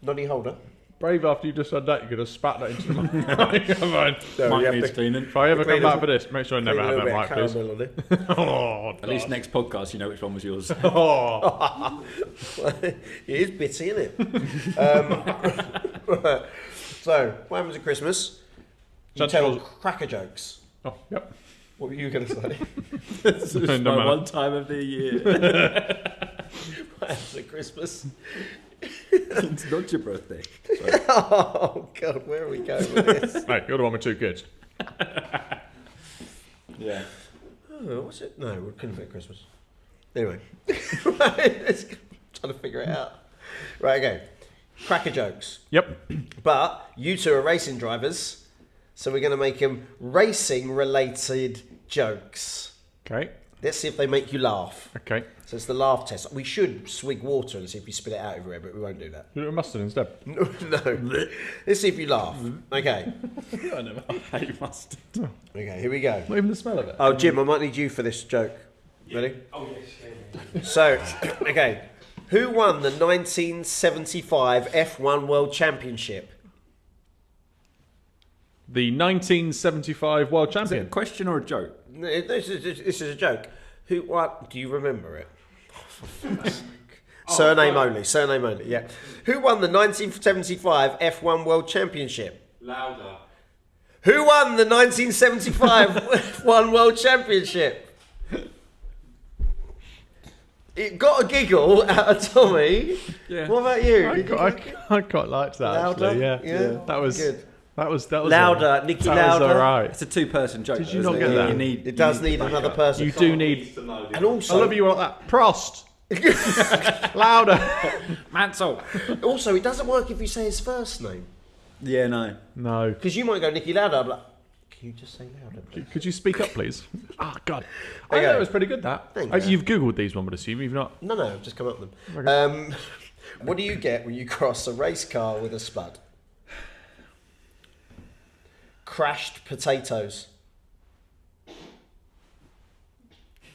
Noddy holder. Brave after you just said that, you could have spat that into the mic. Come on. No, Mic you have needs to cleaning. If I ever Clean come back it. for this, make sure I clean never a have little that bit mic, of please. caramel on it. Oh, At least next podcast you know which one was yours. Oh. It is bitty, isn't it? So, what happens at Christmas? You tell Sensible. cracker jokes. Oh, yep. What were you going to say? This is No my matter. one time of the year. What happens at Christmas? It's not your birthday. Oh, God, where are we going with this? Hey, you're the one with two kids. Yeah. Oh, what's it? No, we couldn't fit Christmas. Anyway, right, trying to figure it out. Right, okay. cracker jokes. Yep. But you two are racing drivers, so we're going to make them racing-related jokes. Okay. Let's see if they make you laugh. Okay. So it's the laugh test. We should swig water and see if you spit it out everywhere, but we won't do that. Do it with mustard instead. No. Let's see if you laugh. Okay. I never hate mustard. Okay, here we go. Not even the smell of it. Oh, Jim, I might need you for this joke. Ready? Oh, yes. So, okay. Who won the 1975 F1 World Championship? The 1975 world Is it a champion. question or a joke? This is a joke. Who? What? Do you remember it? Surname only. Surname only. Yeah. Who won the 1975 F1 World Championship? Louder. Who won the 1975 F1 World Championship? It got a giggle out of Tommy. Yeah. What about you? I quite liked that. Louder? Actually, yeah. Yeah. That was Good. That was Louder, Nicky that Louder. was all right. It's a two-person joke. Did you though, not isn't get it? that? You need, It does you need another person. You do need. And I also, love you like that. Prost. Louder. Mansell. also, it doesn't work if you say his first name. Yeah, no. No. Because you might go Nicky Louder. I'm like, can you just say louder, please? Could you speak up, please? Oh God. I Okay. thought it was pretty good. That. Thanks. You've googled these, one would assume. You've not. No, I've just come up with them. What do you get when you cross a race car with a spud? Crashed potatoes.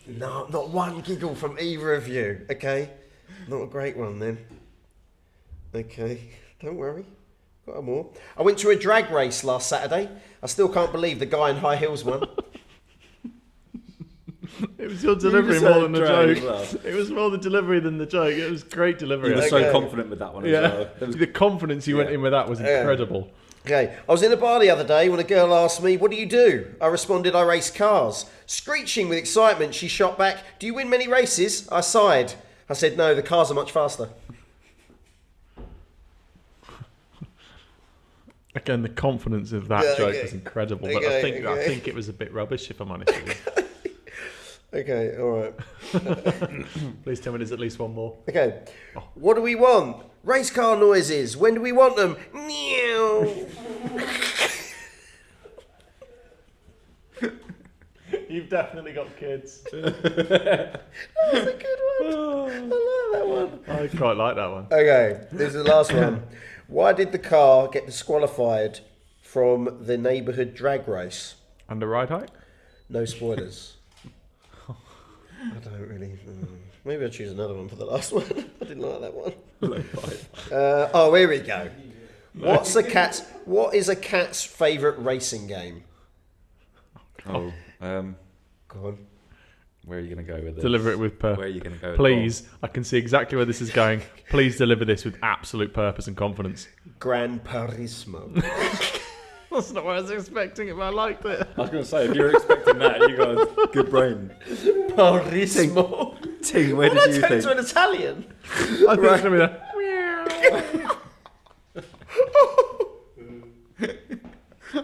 No, not one giggle from either of you. Okay, not a great one then. Okay, don't worry. Got more. I went to a drag race last Saturday. I still can't believe the guy in high heels won. It was your delivery more than the drag joke. as well. It was more the delivery than the joke. It was great delivery. You were Okay. so confident with that one as Yeah. well. There was- The confidence you went Yeah. in with that was Yeah. incredible. Okay, I was in a bar the other day when a girl asked me, "What do you do?" I responded, "I race cars." Screeching with excitement, she shot back, "Do you win many races?" I sighed. I said, "No, the cars are much faster." Again, the confidence of that Yeah, joke okay. was incredible. But Okay, I okay. think it was a bit rubbish, if I'm honest with you. Okay, all right. Please tell me there's at least one more. Okay, what do we want? Race car noises. When do we want them? Meow. You've definitely got kids. That's a good one. I like that one. I quite like that one. Okay, this is the last one. Why did the car get disqualified from the neighbourhood drag race? Under ride height? No spoilers. I don't really. Maybe I'll choose another one for the last one. I didn't like that one. Oh, here we go. What is a cat's favourite racing game? Oh, Go on. where are you going to go with this? Deliver it with Where are purpose. you going to go with Please, I can see exactly where this is going. Please deliver this with absolute purpose and confidence. Gran Turismo. That's not what I was expecting, but I liked it. I was going to say, if you were expecting that, you got good brain. Turismo. Ting, where Did I did you turn think? to an Italian? I think it's going to be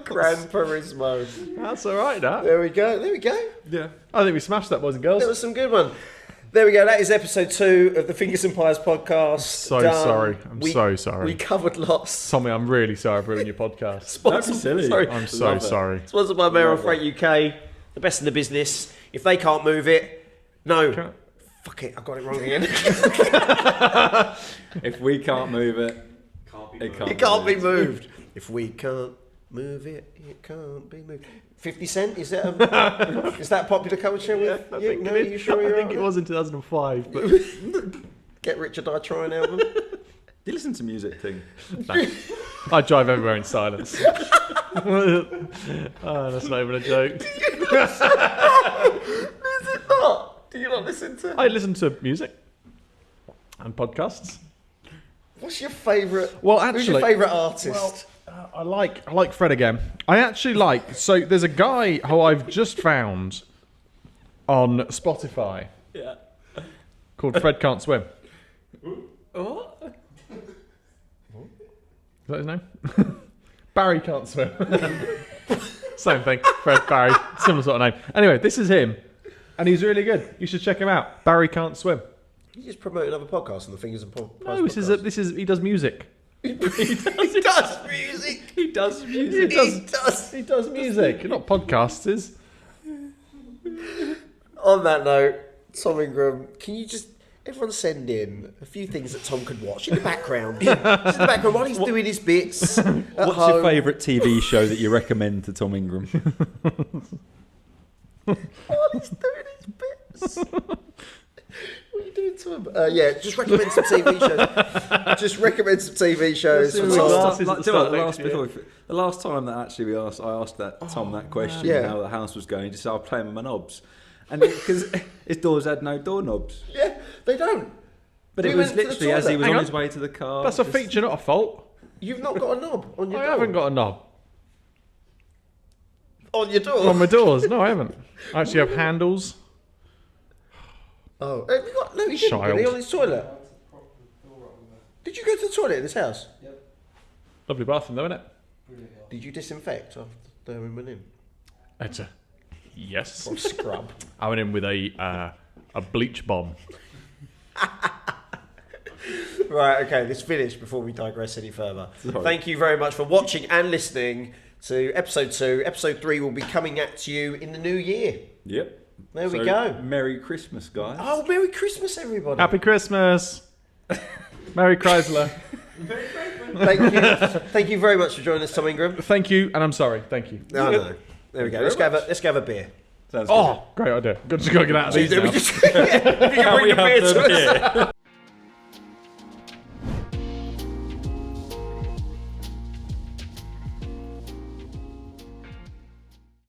Gran Turismo. That's all right, that. There we go. There we go. Yeah. I think we smashed that, boys and girls. That was some good one. There we go. That is episode 2 of the Fingers and Pies podcast. So Done. sorry. I'm so sorry. We covered lots. Tommy, I'm really sorry for ruining your podcast. Sponsored, silly. sorry. I'm so Love it. sorry. Sponsored by Mayor Freight UK. The best in the business. If they can't move it, no. Can I- Fuck it. I got it wrong again. If we can't move it, It can't be moved. If we can't move it, it can't be moved. 50 Cent? Is that is that popular culture? With I you? think, No, it, you sure I you're think right? it was in 2005, but Get Rich or Die Trying album. do you listen to music, Ting? I drive everywhere in silence. Oh, that's not even a joke. Is it not? Do you not listen to? I listen to music and podcasts. What's your favourite? Well, who's your actually- favourite artist? I like Fred again. I actually like. So there's a guy who I've just found on Spotify Yeah. called Fred Can't Swim. What? Is that his name? Barry Can't Swim. Same thing. Fred, Barry, similar sort of name. Anyway, this is him, and he's really good. You should check him out. Barry Can't Swim. You just promote another podcast on the Fingers and Pies No, this podcast. is he does music. He does music. He does music. He does music, not podcasts. On that note, Tom Ingram, can you just everyone send in a few things that Tom could watch in the background? Just in the background while he's doing his bits. What's your favourite TV show that you recommend to Tom Ingram? While he's doing his bits. What are you doing to him? Yeah, just recommend some TV shows. Just recommend some TV shows. The last time that actually I asked Tom that question, how the house was going, just I was playing with my knobs, and because his doors had no doorknobs. Yeah, they don't. But it was literally as he was on his way to the car. That's a feature, not a fault. You've not got a knob on your door. I haven't got a knob on your door. On my doors. No, I haven't. I actually have handles. Oh, have you got? No, he didn't. Child. Did he on his toilet? Did you go to the toilet in this house? Yep. Lovely bathroom, though, isn't it? Brilliant. Did you disinfect after we went in? It's a yes. Or scrub? I went in with a bleach bomb. Right, okay, let's finish before we digress any further. Sorry. Thank you very much for watching and listening to episode 2. Episode 3 will be coming at you in the new year. Yep. There we go. Merry Christmas, guys. Oh, Merry Christmas, everybody. Happy Christmas. Merry Chrysler. Thank you very much for joining us, Tom Ingram. Thank you, and I'm sorry. Thank you. No. There we go. Let's go have a beer. Sounds Oh, great idea. Good to go get out of these now. If you can bring the beer to us.